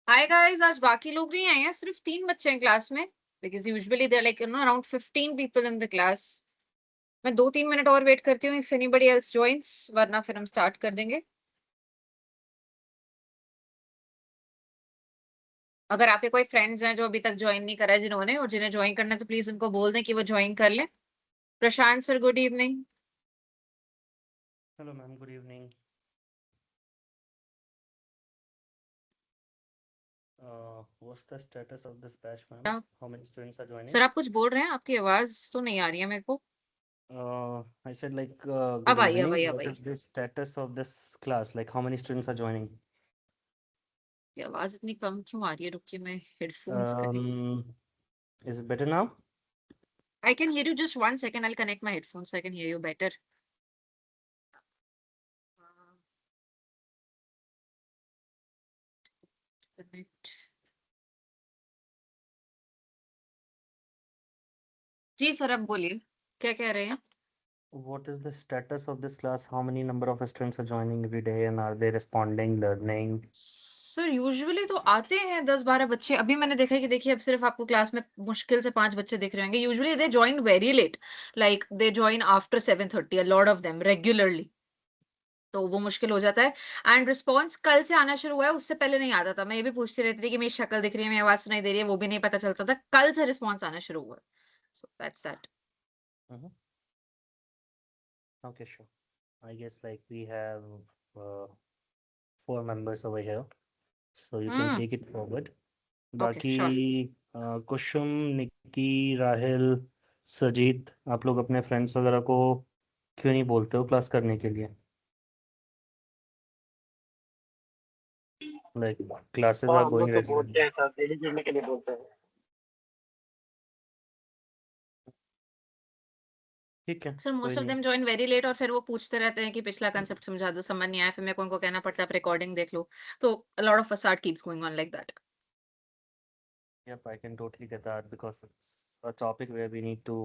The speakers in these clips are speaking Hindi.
हाय गाइस, आज बाकी लोग नहीं आए हैं, सिर्फ 3 बच्चे हैं क्लास में। Because usually there like around 15 people in the class. मैं 2-3 मिनट और वेट करती हूँ इफ एनीबॉडी एल्स जॉइंस, वरना फिर हम स्टार्ट कर देंगे। अगर आपके कोई फ्रेंड्स हैं जो अभी तक ज्वाइन नहीं करा है जिन्होंने, और जिन्हें ज्वाइन करना है तो प्लीज उनको बोल दें कि वो ज्वाइन कर लें। Prashant sir, good evening. Hello, ma'am. Good evening. What's the status of this batch, ma'am? हाँ। How many students are joining? Sir आप कुछ बोल रहे हैं, आपकी आवाज तो नहीं आ रही है मेरे को। I said अब good आई, अब evening. आई, अब What I. is the status of this class? Like, how many students are joining? ये आवाज इतनी कम क्यों आ रही है? रुकिए, मैं headphones connect. Is it better now? I can hear you, just 1 second, I will connect my headphones, I can hear you better. Connect. जी सर, अब बोलिए, क्या कह रहे हैं? What is the status of this class? How many number of students are joining every day, and are they responding, learning? Sir usually तो आते हैं 10-12 बच्चे। अभी मैंने देखा है कि देखिए, अब सिर्फ आपको क्लास में मुश्किल से 5 बच्चे दिख रहे होंगे। Usually they join very late, like they join after 7:30, a lot of them regularly. तो वो मुश्किल हो जाता है। एंड रिस्पॉन्स कल से आना शुरू हुआ है, उससे पहले नहीं आता था। मैं ये भी पूछती रहती थी कि मेरी शक्ल दिख रही है, मेरी आवाज सुनाई दे रही है, वो भी नहीं पता चलता था। कल से रिस्पॉन्स आना शुरू हुआ है। So that's that. Mhm. Okay, sure. I guess like we have uh, 4 members over here, so you can take it forward. Okay, बाकी श्योर। कुशुम, निक्की, राहिल, सजीत, आप लोग अपने फ्रेंड्स वगैरह को क्यों नहीं बोलते हो क्लास करने के लिए? लाइक क्लासेस हाँ, आर हम गोइंग लोग तो रेगुलरली। बोलते हैं सर, डेली जुड़ने के लिए बोलते हैं। ठीक है, सर कोई मोस्ट ऑफ नहीं। देम जॉइन वेरी लेट, और फिर वो पूछते रहते हैं कि पिछला कांसेप्ट समझा दो, समझ नहीं आया, फिर मेरे को उनको कहना पड़ता है आप रिकॉर्डिंग देख लो। तो अ lot of facade keeps going on like that. Yep, I can totally get that because it's a topic where we need to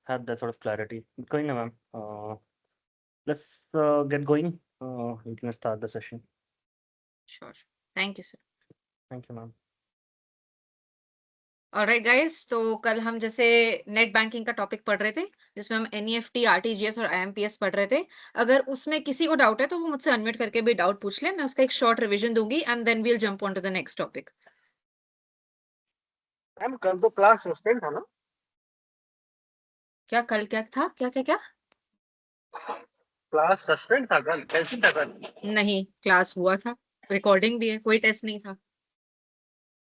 have that sort of clarity. कोई ना ma'am, let's get going. You can start the session. Sure. Thank you sir. Thank you, ma'am. Alright guys, तो कल हम जैसे नेट बैंकिंग का टॉपिक पढ़ रहे थे, जिसमें हम एनईएफटी, आरटीजीएस और आईएमपीएस पढ़ रहे थे। अगर उसमें किसी को डाउट है तो वो मुझसे अनम्यूट करके भी डाउट पूछ ले, मैं उसका एक शॉर्ट रिवीजन दूंगी and then we will jump on to the next topic. Ma'am कल तो क्लास सस्पेंड था ना? क्या कल क्या था? क्या क्या क्या? क्लास सस्पेंड था कल, कैंसिल था कल? नहीं, क्लास हुआ था, रिकॉर्डिंग भी है, कोई टेस्ट नहीं था।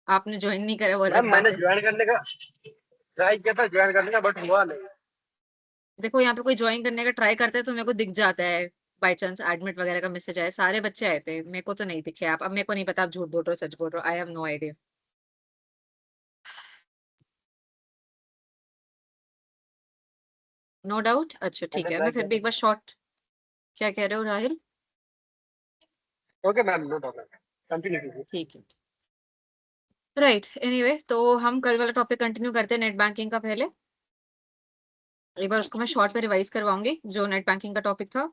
आपने ज्वाइन नहीं करा, वो मैम अलग बात मैंने है। ज्वाइन करने का ट्राई किया था, ज्वाइन करने का, बट हुआ नहीं। देखो, यहाँ पे कोई ज्वाइन करने का ट्राई करता है तो मेरे को दिख जाता है। बाय चांस एडमिट वगैरह का मैसेज आया, सारे बच्चे आए थे, मेरे को तो नहीं दिखे। आप, अब मेरे को नहीं पता आप झूठ बोल रहे हो सच बोल रहे हो, I have no idea. No doubt. अच्छा ठीक मैंने है, मैं ट्राई फिर किया भी एक बार था। शॉर्ट। क्या कह रहे हो Rahil? Okay ma'am, no problem, continue कीजिए। ठीक है। राइट, एनीवे, तो हम कल वाला टॉपिक कंटिन्यू करते हैं, नेट बैंकिंग का। पहले एक बार उसको मैं शॉर्ट पे रिवाइज करवाऊंगी, जो नेट बैंकिंग का टॉपिक था।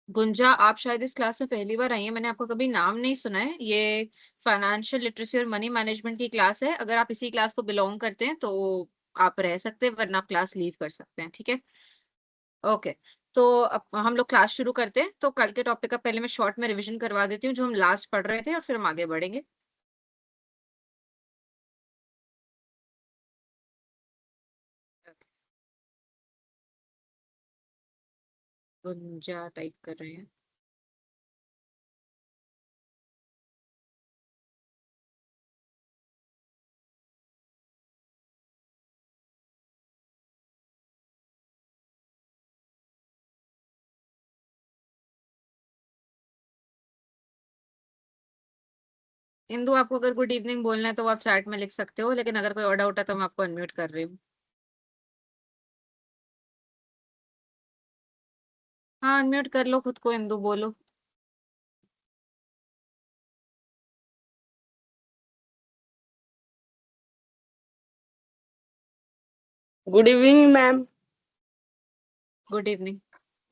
गुंजा, आप शायद इस क्लास में पहली बार आई हैं, मैंने आपका कभी नाम नहीं सुना है। ये फाइनेंशियल लिटरेसी और मनी मैनेजमेंट की क्लास है। अगर आप इसी क्लास को बिलोंग करते हैं तो आप रह सकते हैं, वरना आप क्लास लीव कर सकते हैं, ठीक है? ओके। तो अब हम लोग क्लास शुरू करते हैं। तो कल के टॉपिक का पहले मैं शॉर्ट में रिवीजन करवा देती हूँ, जो हम लास्ट पढ़ रहे थे, और फिर हम आगे बढ़ेंगे। गुंजा टाइप कर रहे हैं। इंदु, आपको अगर गुड इवनिंग बोलना है तो आप चैट में लिख सकते हो, लेकिन अगर कोई और डाउट है तो मैं आपको अनम्यूट कर रही हूँ। हाँ, अनम्यूट कर लो खुद को, इंदु बोलो। Good evening ma'am. Good evening,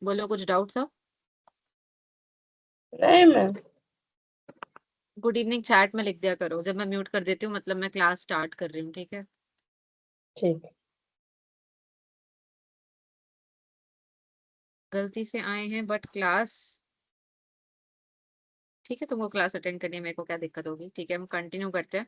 बोलो, कुछ डाउट था? नहीं मैम। गुड इवनिंग चैट में लिख दिया करो, जब मैं म्यूट कर देती हूँ मतलब मैं क्लास स्टार्ट कर रही हूँ, ठीक है? ठीक है। गलती से आए हैं बट क्लास, ठीक है, तुमको क्लास अटेंड करने में मेरे को क्या दिक्कत होगी, ठीक है, हम कंटिन्यू करते हैं।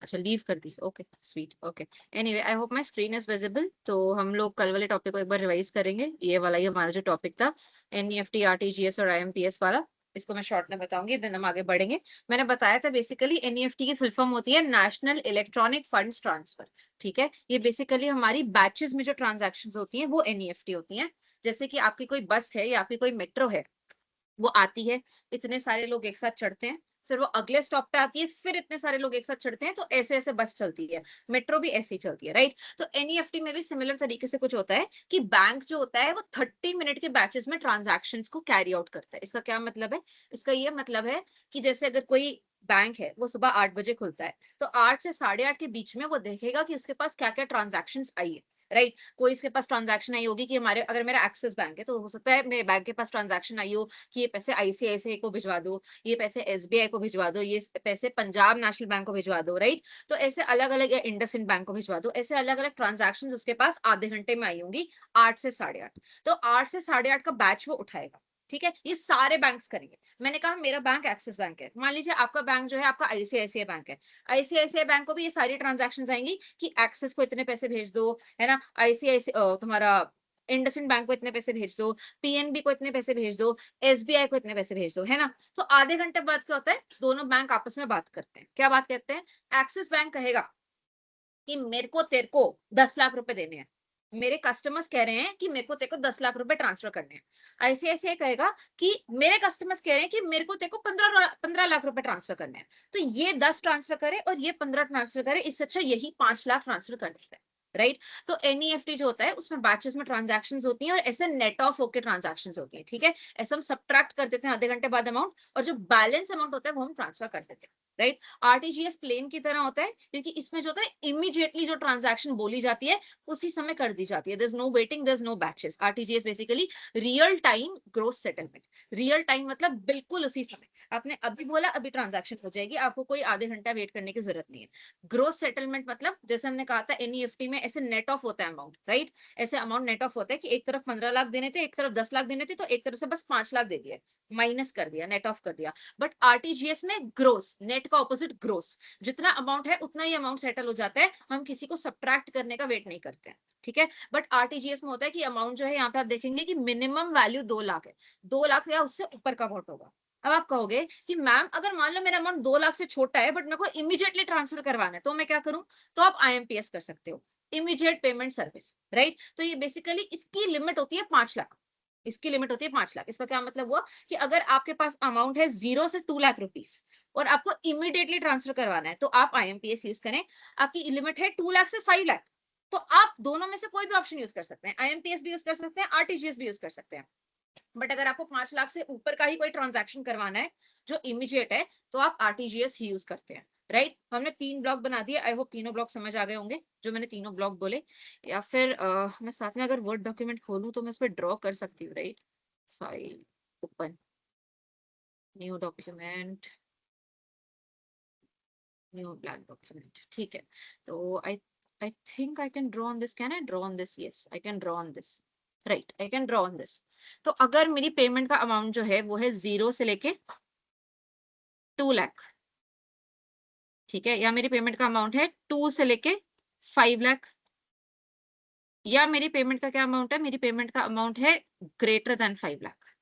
अच्छा लीव कर दी, okay sweet, okay. Anyway I hope my screen is visible. तो हम लोग कल वाले टॉपिक को एक बार रिवाइज करेंगे। ये वाला ही हमारा जो टॉपिक था, एनईएफटी, आरटीजीएस और आईएमपीएस वाला, इसको मैं शॉर्ट में बताऊंगी, देन हम आगे बढ़ेंगे। मैंने बताया था बेसिकली एनईएफटी की फुल फॉर्म होती है नेशनल इलेक्ट्रॉनिक फंड्स ट्रांसफर, ठीक है? ये बेसिकली हमारी बैचेस में जो ट्रांजैक्शंस होती हैं वो एनईएफटी होती हैं। जैसे कि आपकी कोई बस है या आपकी कोई मेट्रो है, वो आती है, इतने सारे लोग एक साथ चढ़ते हैं, फिर वो अगले स्टॉप पे आती है, फिर इतने सारे लोग एक साथ चढ़ते हैं, तो ऐसे ऐसे बस चलती है। मेट्रो भी ऐसे ही चलती है, राइट? तो एनईएफटी में भी सिमिलर तरीके से कुछ होता है कि बैंक जो होता है वो 30 मिनट के बैचेस में ट्रांजैक्शंस को कैरी आउट करता है। इसका क्या मतलब है? इसका ये मतलब है कि जैसे अगर कोई बैंक है वो सुबह 8 बजे खुलता है, तो 8 से 8:30 के बीच में वो देखेगा कि उसके पास क्या क्या ट्रांजैक्शन आई है, राइट? कोई इसके पास ट्रांजैक्शन आई होगी कि हमारे, अगर मेरा एक्सिस बैंक है तो हो सकता है मेरे बैंक के पास ट्रांजैक्शन आई हो कि ये पैसे आईसीआईसीआई को भिजवा दो, ये पैसे एसबीआई को भिजवा दो, ये पैसे पंजाब नेशनल बैंक को भिजवा दो, राइट? तो ऐसे अलग अलग, या इंडसइंड बैंक को भिजवा दो, ऐसे अलग अलग ट्रांजैक्शन उसके पास आधे घंटे में आई होंगी, 8 से 8:30। तो 8 से 8:30 का बैच वो उठाएगा, ठीक है? ये सारे बैंक्स करेंगे। मैंने कहा मेरा बैंक एक्सिस बैंक है, मान लीजिए आपका बैंक जो है आपका आईसीआईसीआई बैंक है, आईसीआईसीआई बैंक को भी ये सारी ट्रांजैक्शन आएंगी कि एक्सिस को इतने पैसे भेज दो, है ना? आईसीआईसीआई तुम्हारा इंडसइंड बैंक को इतने पैसे भेज दो, पीएनबी को इतने पैसे भेज दो, एसबीआई को इतने पैसे भेज दो, है ना? तो आधे घंटे बाद क्या होता है, दोनों बैंक आपस में बात करते हैं। क्या बात करते हैं? एक्सिस बैंक कहेगा कि मेरे को तेरे को 10 लाख रुपए देने हैं, मेरे कस्टमर्स कह रहे हैं कि मेरे को तेरे को 10 लाख रुपए ट्रांसफर करने हैं। आईसीआईसीआई कहेगा कि मेरे कस्टमर्स कह रहे हैं कि मेरे को तेरे को 15 लाख रुपए ट्रांसफर करने हैं। तो ये 10 ट्रांसफर करे और ये 15 ट्रांसफर करे, इससे अच्छा यही 5 लाख ट्रांसफर कर देता है, राइट? तो एनईएफटी जो होता है उसमें बैचेस में ट्रांजैक्शंस होती हैं और ऐसे नेट ऑफ होकर ट्रांजैक्शंस होती है, ठीक है? ऐसे हम सब्ट्रैक्ट कर देते हैं आधे घंटे बाद अमाउंट, और जो बैलेंस अमाउंट होता है वो हम ट्रांसफर कर देते हैं, राइट? आरटीजीएस प्लेन की तरह होता है क्योंकि इसमें जो होता है इमीडिएटली जो ट्रांजैक्शन बोली जाती है उसी समय कर दी जाती है। There is no waiting, there is no batches. RTGS basically real time gross settlement. Real time मतलब बिल्कुल उसी समय, आपने अभी बोला अभी ट्रांजैक्शन हो जाएगी, आपको कोई आधे घंटा वेट करने की जरूरत नहीं है। ग्रोस सेटलमेंट मतलब जैसे हमने कहा था एनईएफटी में ऐसे नेट ऑफ होता है अमाउंट, राइट? ऐसे अमाउंट नेट ऑफ होता है कि एक तरफ 15 लाख देने थे, एक तरफ 10 लाख देने थे, तो एक तरफ से बस 5 लाख दे दिया, माइनस कर दिया, नेट ऑफ कर दिया। बट आरटीजीएस में ग्रोस, नेट का ऑपोजिट ग्रोस, जितना अमाउंट है उतना ही अमाउंट सेटल हो जाता है, हम किसी को सब्ट्रैक्ट करने का वेट नहीं करते हैं, ठीक है? बट आरटीजीएस में होता है कि अमाउंट जो है, यहाँ पे आप देखेंगे कि मिनिमम वैल्यू 2 लाख है, 2 लाख या उससे ऊपर का अमाउंट होगा। अब आप कहोगे कि मैम अगर मान लो मेरा अमाउंट 2 लाख से छोटा है बट मेरे को इमीडिएटली ट्रांसफर करवाना है तो मैं क्या करूं? तो आप आईएमपीएस कर सकते हो, इमीडिएट पेमेंट सर्विस, राइट? तो ये बेसिकली इसकी लिमिट होती है 5 लाख। इसकी लिमिट होती है 5 लाख। इसका क्या मतलब हुआ कि अगर आपके पास अमाउंट है 0 से 2 लाख रुपीस और आपको इमीडिएटली ट्रांसफर करवाना है तो आप आईएमपीएस यूज करें। आपकी लिमिट है 2 लाख से 5 लाख, तो आप दोनों में से कोई भी ऑप्शन यूज कर सकते हैं, आईएमपीएस भी यूज कर सकते हैं, आरटीजीएस भी यूज कर सकते हैं। बट अगर आपको 5 लाख से ऊपर का ही कोई ट्रांजैक्शन करवाना है जो इमीडिएट है तो आप आरटीजीएस ही यूज करते हैं, राइट? हमने 3 ब्लॉक बना दिए, आई होप तीनों ब्लॉक समझ आ गए होंगे जो मैंने तीनों ब्लॉक बोले। या फिर मैं साथ में अगर वर्ड डॉक्यूमेंट खोलूं तो मैं इस पर ड्रॉ कर सकती हूँ, right? File, open, new document, new blank document, ठीक है? तो I think I can draw on this, can I draw on this? Yes I can draw on this, right, I can draw on this. तो अगर मेरी पेमेंट का अमाउंट जो है वो है 0 से लेके 2 लाख, ठीक है? या मेरी पेमेंट का अमाउंट है 2 से लेके 5 लाख, या मेरी पेमेंट का क्या अमाउंट है? मेरी पेमेंट का अमाउंट है ग्रेटर देन 5 लाख।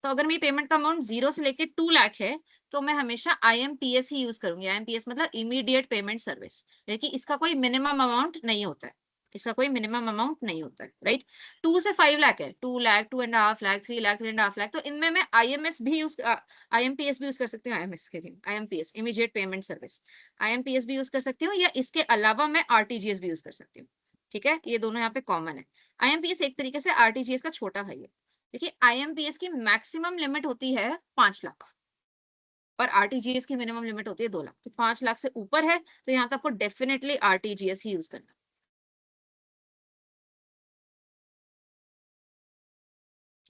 तो अगर मेरी पेमेंट का अमाउंट 0 से लेके 2 लाख है तो मैं हमेशा आईएमपीएस ही यूज करूंगी। आईएमपीएस मतलब इमीडिएट पेमेंट सर्विस, लेकिन इसका कोई मिनिमम अमाउंट नहीं होता है, इसका कोई मिनिमम अमाउंट नहीं होता है, राइट? 2 से 5 लाख है, 2 लाख, 2.5 लाख, 3 लाख, 3.5 लाख, तो इनमें मैं आईएमएस भी यूज, आईएमपीएस भी यूज कर सकती हूँ। आईएमएस के लिए IMPS, immediate payment service, IMPS भी यूज कर सकती हूँ, या इसके अलावा मैं आरटीजीएस भी यूज कर सकती हूँ, ठीक है? ये दोनों यहाँ पे कॉमन है। आईएमपीएस एक तरीके से आरटीजीएस का छोटा भाई है। देखिए आईएमपीएस की मैक्सिमम लिमिट होती है 5 लाख और आरटीजीएस की मिनिमम लिमिट होती है 2 लाख। तो 5 लाख से ऊपर है तो यहाँ तो आपको डेफिनेटली आरटीजीएस ही यूज करना,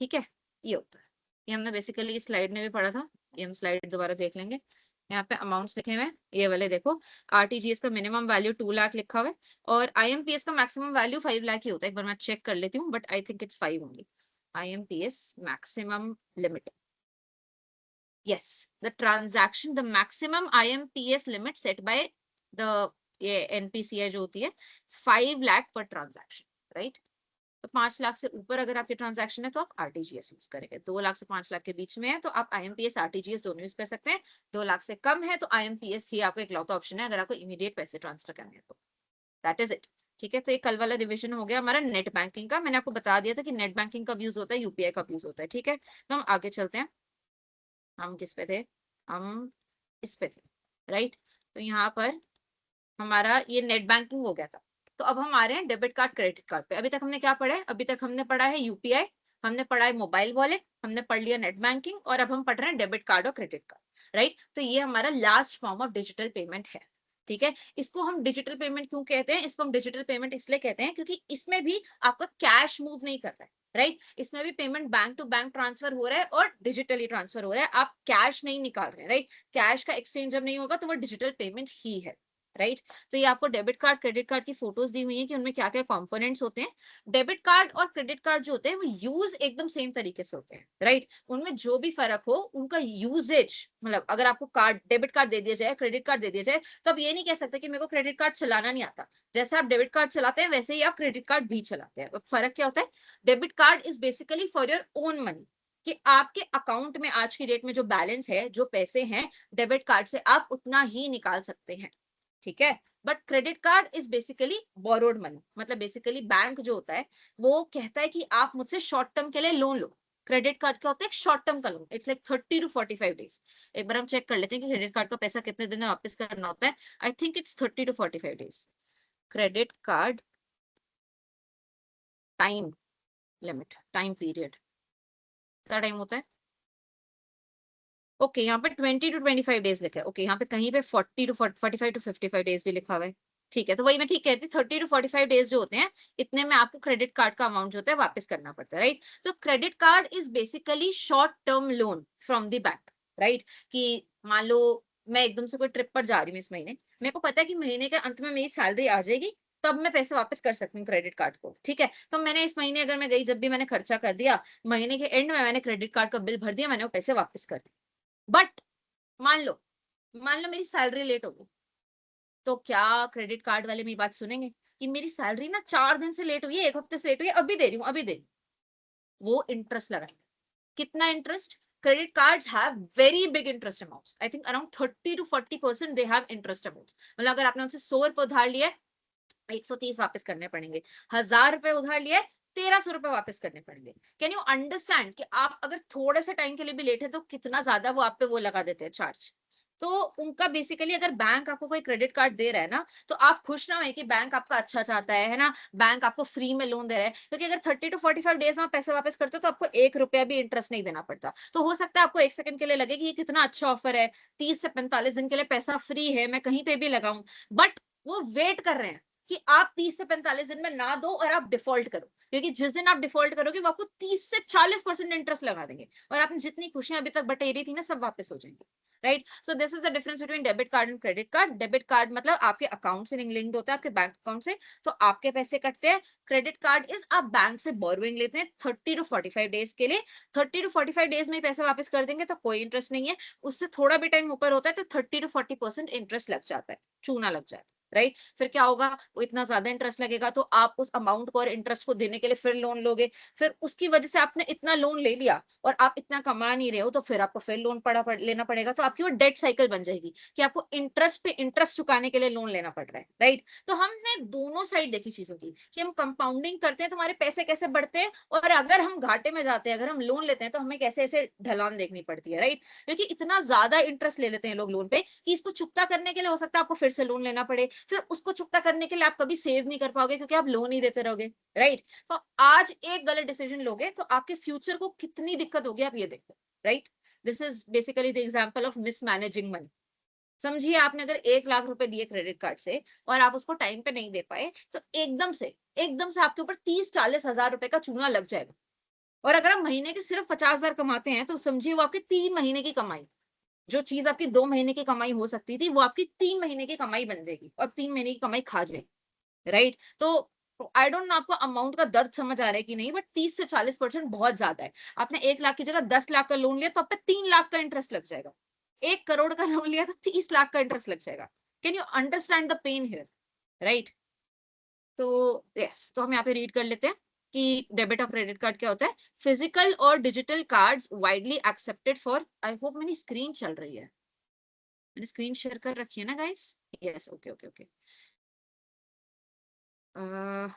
ठीक है? ये होता है, ये हमने बेसिकली इस स्लाइड में भी पढ़ा था। ये हम स्लाइड दोबारा देख लेंगे। यहाँ पे अमाउंट्स लिखे हुए हैं, ये वाले देखो, आरटीजीएस का मिनिमम वैल्यू 2 लाख लिखा हुआ है और आईएमपीएस का मैक्सिमम वैल्यू 5 लाख ही होता है। एक बार मैं चेक कर लेती हूँ, but I think it's 5 only. IMPS maximum limit, yes, the transaction, the maximum IMPS limit set by the ये NPCI जो होती है 5 लाख पर ट्रांजैक्शन, राइट। तो 5 लाख से ऊपर अगर आपके ट्रांजैक्शन है तो आप आरटीजीएस यूज करेंगे, 2 लाख से 5 लाख के बीच में है तो आप आईएमपीएस आरटीजीएस दोनों यूज कर सकते हैं, 2 लाख से कम है तो आईएमपीएस ही आपको इकलौता ऑप्शन है अगर आपको इमीडिएट पैसे ट्रांसफर करने हैं तो। दैट इज इट, ठीक है। तो ये कल वाला रिविजन हो गया हमारा नेट बैंकिंग का। मैंने आपको बता दिया था कि नेट बैंकिंग कब यूज होता है, यूपीआई कब यूज होता है, ठीक है। तो हम आगे चलते हैं, हम किस पे थे, हम इस पे थे, राइट। तो यहाँ पर हमारा ये नेट बैंकिंग हो गया था। तो अब हम आ रहे हैं डेबिट कार्ड क्रेडिट कार्ड पे। अभी तक हमने क्या पढ़ा है, अभी तक हमने पढ़ा है यूपीआई, हमने पढ़ा है मोबाइल वॉलेट, हमने पढ़ लिया नेट बैंकिंग और अब हम पढ़ रहे हैं डेबिट कार्ड और क्रेडिट कार्ड, राइट। तो ये हमारा last form of digital payment है, ठीक है। इसको हम डिजिटल पेमेंट क्यों कहते हैं, इसको हम डिजिटल पेमेंट इसलिए कहते हैं क्योंकि इसमें भी आपका कैश मूव नहीं कर रहा है, राइट। इसमें भी payment bank to bank transfer हो रहा है और डिजिटली ट्रांसफर हो रहा है, आप कैश नहीं निकाल रहे हैं, राइट। कैश का एक्सचेंज जब नहीं होगा तो वो डिजिटल पेमेंट ही है, राइट। तो ये आपको डेबिट कार्ड क्रेडिट कार्ड की फोटोज दी हुई है कि उनमें क्या क्या कंपोनेंट्स होते हैं। डेबिट कार्ड और क्रेडिट कार्ड जो होते हैं वो यूज एकदम सेम तरीके से होते हैं, राइट। उनमें जो भी फर्क हो उनका यूजेज, मतलब अगर आपको कार्ड डेबिट कार्ड दे दिया जाए, क्रेडिट कार्ड दे दिया जाए, तो आप ये नहीं कह सकते कि मेरे को क्रेडिट कार्ड चलाना नहीं आता। जैसे आप डेबिट कार्ड चलाते हैं वैसे ही आप क्रेडिट कार्ड भी चलाते हैं। फर्क क्या होता है, debit card is basically for your own money, कि आपके अकाउंट में आज की डेट में जो बैलेंस है, जो पैसे हैं, डेबिट कार्ड से आप उतना ही निकाल सकते हैं, ठीक है। But credit card is basically borrowed money, मतलब बेसिकली बैंक जो होता है वो कहता है कि आप मुझसे शॉर्ट टर्म के लिए लोन लो। क्रेडिट कार्ड का होता है शॉर्ट टर्म का loan, it's like 30 to 45 days. एक बार हम चेक कर लेते हैं कि क्रेडिट कार्ड का पैसा कितने दिन में वापस करना होता है। I think it's 30 to 45 days. Credit card time limit, time period क्या टाइम होता है, ओके यहाँ पे 20 to 25 डेज लिखा है, ओके यहाँ पे कहीं पे 40 to 45 to 55 डेज भी लिखा हुआ है, ठीक है। तो वही मैं ठीक कहती, 30 to 45 डेज जो होते हैं इतने में आपको क्रेडिट कार्ड का अमाउंट जो होता है वापस करना पड़ता है, राइट। तो credit card is basically short term loan from the bank, right. कि मान लो मैं एकदम से कोई ट्रिप पर जा रही हूँ इस महीने, मेरे को पता है कि महीने के अंत में मेरी सैलरी आ जाएगी, तब मैं पैसे वापस कर सकती हूँ क्रेडिट कार्ड को, ठीक है। तो मैंने इस महीने अगर मैं गई, जब भी मैंने खर्चा कर दिया, महीने के एंड में मैंने क्रेडिट कार्ड का बिल भर दिया, मैंने वो पैसे वापस कर दिए। बट मान लो मेरी सैलरी लेट हो गई, तो क्या क्रेडिट कार्ड वाले मेरी बात सुनेंगे कि मेरी सैलरी ना 4 दिन से लेट हुई है, 1 हफ्ते से लेट हुई है, अभी दे रही हूँ, अभी दे रही हूँ। वो इंटरेस्ट लगाएंगे, कितना interest, credit cards have very big interest amounts. I think around 30 to 40% they have interest amounts. मतलब अगर आपने उनसे 100 रुपए उधार लिया है, 130 वापस करने पड़ेंगे। 1000 रुपए उधार लिया है, 1300 रुपए वापस करने पड़ेंगे। कैन यू अंडरस्टैंड कि आप अगर थोड़े से टाइम के लिए भी लेट है तो कितना ज्यादा वो आप पे वो लगा देते हैं चार्ज। तो उनका बेसिकली अगर बैंक आपको कोई क्रेडिट कार्ड दे रहा है ना, तो आप खुश ना हो कि बैंक आपका अच्छा चाहता है ना, बैंक आपको फ्री में लोन दे रहा है, क्योंकि अगर 30 to 45 डेज में पैसे वापस करते हो तो आपको 1 रुपया भी इंटरेस्ट नहीं देना पड़ता। तो हो सकता है आपको एक सेकंड के लिए लगे कि ये कितना अच्छा ऑफर है, 30 से 45 दिन के लिए पैसा फ्री है, मैं कहीं पे भी लगाऊं, बट वो वेट कर रहे हैं कि आप 30 से 45 दिन में ना दो और आप डिफॉल्ट करो, क्योंकि जिस दिन आप डिफॉल्ट करोगे वो आपको 30 से 40% इंटरेस्ट लगा देंगे और आपने जितनी खुशियां अभी तक बटेरी थी ना सब वापस हो जाएंगी, right. So this is the difference between debit card and credit card. Debit card मतलब आपके अकाउंट से लिंक्ड होता है, आपके बैंक अकाउंट से, तो आपके पैसे कटते हैं। क्रेडिट कार्ड इज आप बैंक से बोरोइंग लेते हैं 30 to 45 डेज के लिए, 30 to 45 डेज में पैसे वापस कर देंगे तो कोई इंटरेस्ट नहीं है, उससे थोड़ा भी टाइम ऊपर होता है तो 30 to 40% इंटरेस्ट लग जाता है, चूना लग जाता है, राइट। फिर क्या होगा, वो इतना ज्यादा इंटरेस्ट लगेगा तो आप उस अमाउंट को और इंटरेस्ट को देने के लिए फिर लोन लोगे, फिर उसकी वजह से आपने इतना लोन ले लिया और आप इतना कमा नहीं रहे हो तो फिर आपको फिर लोन लेना पड़ेगा, तो आपकी वो डेट साइकिल बन जाएगी कि आपको इंटरेस्ट पे इंटरेस्ट चुकाने के लिए लोन लेना पड़ रहा है, राइट। तो हमने दोनों साइड देखी चीजों की कि हम कंपाउंडिंग करते हैं तो हमारे पैसे कैसे बढ़ते हैं, और अगर हम घाटे में जाते हैं, अगर हम लोन लेते हैं तो हमें कैसे ऐसे ढलान देखनी पड़ती है, राइट। क्योंकि इतना ज्यादा इंटरेस्ट ले लेते हैं लोग लोन पे कि इसको चुकता करने के लिए हो सकता है आपको फिर से लोन लेना पड़े, फिर उसको चुकता करने के लिए आप कभी सेव नहीं कर पाओगे क्योंकि आप लोन ही देते रहोगे, राइट। तो आज एक गलत डिसीजन लोगे तो आपके फ्यूचर को कितनी दिक्कत होगी आप ये देखो, right. This is basically the example of mismanaging money. समझिए आपने अगर 1 लाख रुपए दिए क्रेडिट कार्ड से और आप उसको टाइम पे नहीं दे पाए तो एकदम से आपके ऊपर 30-40 हजार रुपए का चूना लग जाएगा। और अगर आप महीने के सिर्फ 50,000 कमाते हैं तो समझिए वो आपके 3 महीने की कमाई, जो चीज आपकी 2 महीने की कमाई हो सकती थी वो आपकी 3 महीने की कमाई बन जाएगी और 3 महीने की कमाई खा जाएगी, राइट? तो आई डोंट नो आपको अमाउंट का दर्द समझ आ रहा है कि नहीं, बट 30 से 40% बहुत ज्यादा है। आपने 1 लाख की जगह 10 लाख का लोन लिया तो आप पे 3 लाख का इंटरेस्ट लग जाएगा। 1 करोड़ का लोन लिया तो 30 लाख का इंटरेस्ट लग जाएगा। Can you understand the pen here, right? तो यस, तो हम यहाँ पे रीड कर लेते हैं कि डेबिट और क्रेडिट कार्ड क्या होता है। फिजिकल और digital cards widely accepted for, I hope मेरी स्क्रीन चल रही है, मैंने स्क्रीन शेयर कर रखी है ना guys? Yes, okay okay okay.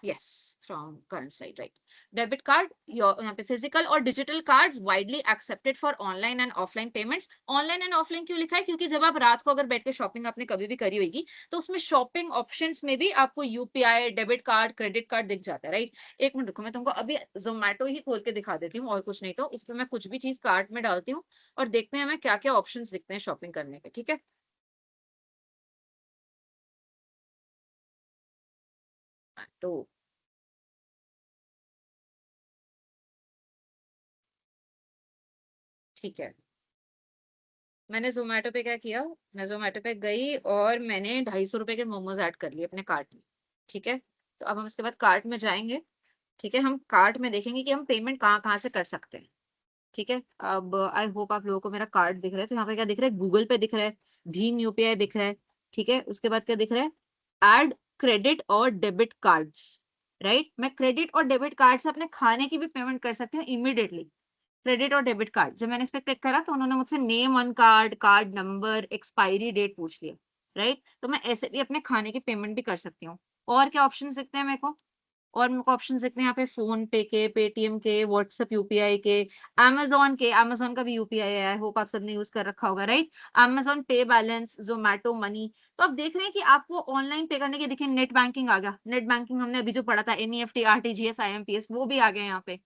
yes, from current slide, right? Debit card, यहाँ पे physical और digital cards widely accepted for online and offline payments. Online and offline क्यों लिखा है? क्योंकि जब आप रात को अगर बैठ के शॉपिंग आपने कभी भी करी होगी तो उसमें शॉपिंग ऑप्शंस में भी आपको UPI, debit card, credit card दिख जाता है, राइट? एक मिनट रुको, मैं तुमको अभी जोमेटो ही खोल के दिखा देती हूँ और कुछ नहीं तो उस पर मैं कुछ भी चीज कार्ट में डालती हूँ और देखते हैं हमें क्या क्या ऑप्शंस दिखते हैं शॉपिंग करने के, ठीक है? तो ठीक है, मैंने जोमेटो पे क्या किया, मैं जोमेटो पे गई और मैंने 250 रुपए के मोमोज ऐड कर लिए अपने कार्ट में, ठीक है? तो अब हम इसके बाद कार्ट में जाएंगे, ठीक है? हम कार्ट में देखेंगे कि हम पेमेंट कहाँ कहाँ से कर सकते हैं, ठीक है? अब आई होप आप लोगों को मेरा कार्ड दिख रहा है। तो यहाँ पे क्या दिख रहा है? गूगल पे दिख रहा है, भीम यूपीआई दिख रहा है, ठीक है? उसके बाद क्या दिख रहा है? एड क्रेडिट और डेबिट कार्ड्स, राइट? मैं क्रेडिट और डेबिट कार्ड से अपने खाने की भी पेमेंट कर सकती हूँ इमीडिएटली। क्रेडिट और डेबिट कार्ड, जब मैंने इस पे क्लिक करा तो उन्होंने मुझसे name on card, card number, expiry date पूछ लिया, राइट? तो मैं ऐसे भी अपने खाने की पेमेंट भी कर सकती हूँ। और क्या ऑप्शंस दिखते हैं मेरे को? और मेरे को ऑप्शंस दिखते हैं यहाँ पे फोन पे के, पेटीएम के, व्हाट्सएप यूपीआई के, अमेजोन के। अमेजोन का भी यूपीआई है, आई होप आप सबने यूज कर रखा होगा, राइट? अमेजोन पे बैलेंस, जोमेटो मनी। तो आप देख रहे हैं कि आपको ऑनलाइन पे करने के, देखिए नेट बैंकिंग आ गया। नेट बैंकिंग हमने अभी जो पढ़ा था, एनईएफटी, आरटीजीएस, आईएमपीएस, वो भी आ गए यहाँ पे।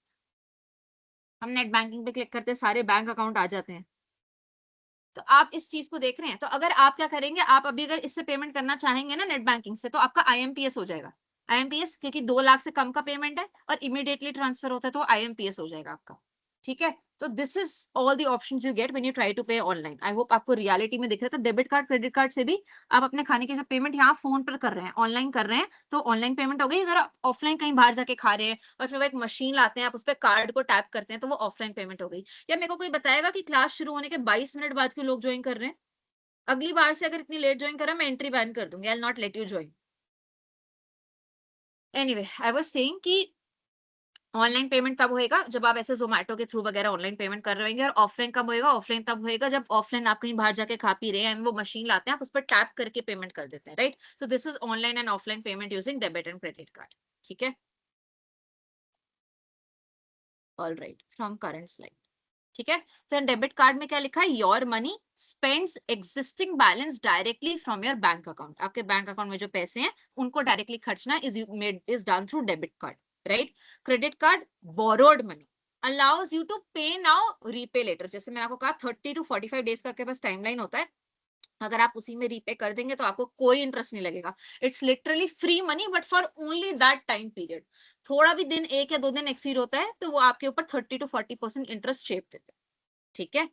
हम नेट बैंकिंग पे क्लिक करते हैं, सारे बैंक अकाउंट आ जाते हैं। तो आप इस चीज को देख रहे हैं। तो अगर आप क्या करेंगे, आप अभी अगर इससे पेमेंट करना चाहेंगे ना नेट बैंकिंग से, तो आपका आईएमपीएस हो जाएगा। आईएमपीएस क्योंकि 2 लाख से कम का पेमेंट है और इमीडिएटली ट्रांसफर होता है, तो आईएमपीएस हो जाएगा आपका, ठीक है? तो this is all the options you get when you try to pay online. I hope आपको रियलिटी में दिख रहा है। तो डेबिट कार्ड, क्रेडिट कार्ड से भी आप अपने खाने की जब पेमेंट यहाँ फोन पर कर रहे हैं, ऑनलाइन कर रहे हैं, तो ऑनलाइन पेमेंट हो गई। अगर आप ऑफलाइन कहीं बाहर जाके खा रहे हैं और फिर वो एक मशीन लाते हैं, आप उस पर कार्ड को टैप करते हैं, तो वो ऑफलाइन पेमेंट हो गई। या मेरे को कोई बताएगा कि क्लास शुरू होने के 22 मिनट बाद क्यों लोग ज्वाइन कर रहे हैं? अगली बार से अगर इतनी लेट ज्वाइन करा, मैं एंट्री बैन कर दूंगी। I will not let you join. Anyway, I was saying कि ऑनलाइन पेमेंट तब होएगा जब आप ऐसे जोमेटो के थ्रू वगैरह ऑनलाइन पेमेंट कर रहे होंगे। और ऑफलाइन कब होएगा? ऑफलाइन तब होएगा जब ऑफलाइन आप कहीं बाहर जाके खा पी रहे हैं, वो मशीन लाते हैं, आप उस पर टैप करके पेमेंट कर देते हैं, right? So this is online and offline payment using debit and credit card, ठीक है? All right, from current slide, ठीक है? तो डेबिट कार्ड में क्या लिखा है? Your money spends existing balance directly from your bank account. आपके बैंक अकाउंट में जो पैसे हैं उनको डायरेक्टली खर्चना is done through debit card, right? Credit card, borrowed money allows you to pay now, repay letter. जैसे मैंने आपको कहा 30 to 45 डेज का आपके पास टाइमलाइन होता है। अगर आप उसी में रीपे कर देंगे तो आपको कोई इंटरेस्ट नहीं लगेगा। It's literally free money but for only that time period. थोड़ा भी दिन, 1 या 2 दिन एक्सीड होता है तो वो आपके ऊपर 30 to 40% इंटरेस्ट शेप देते हैं, ठीक है?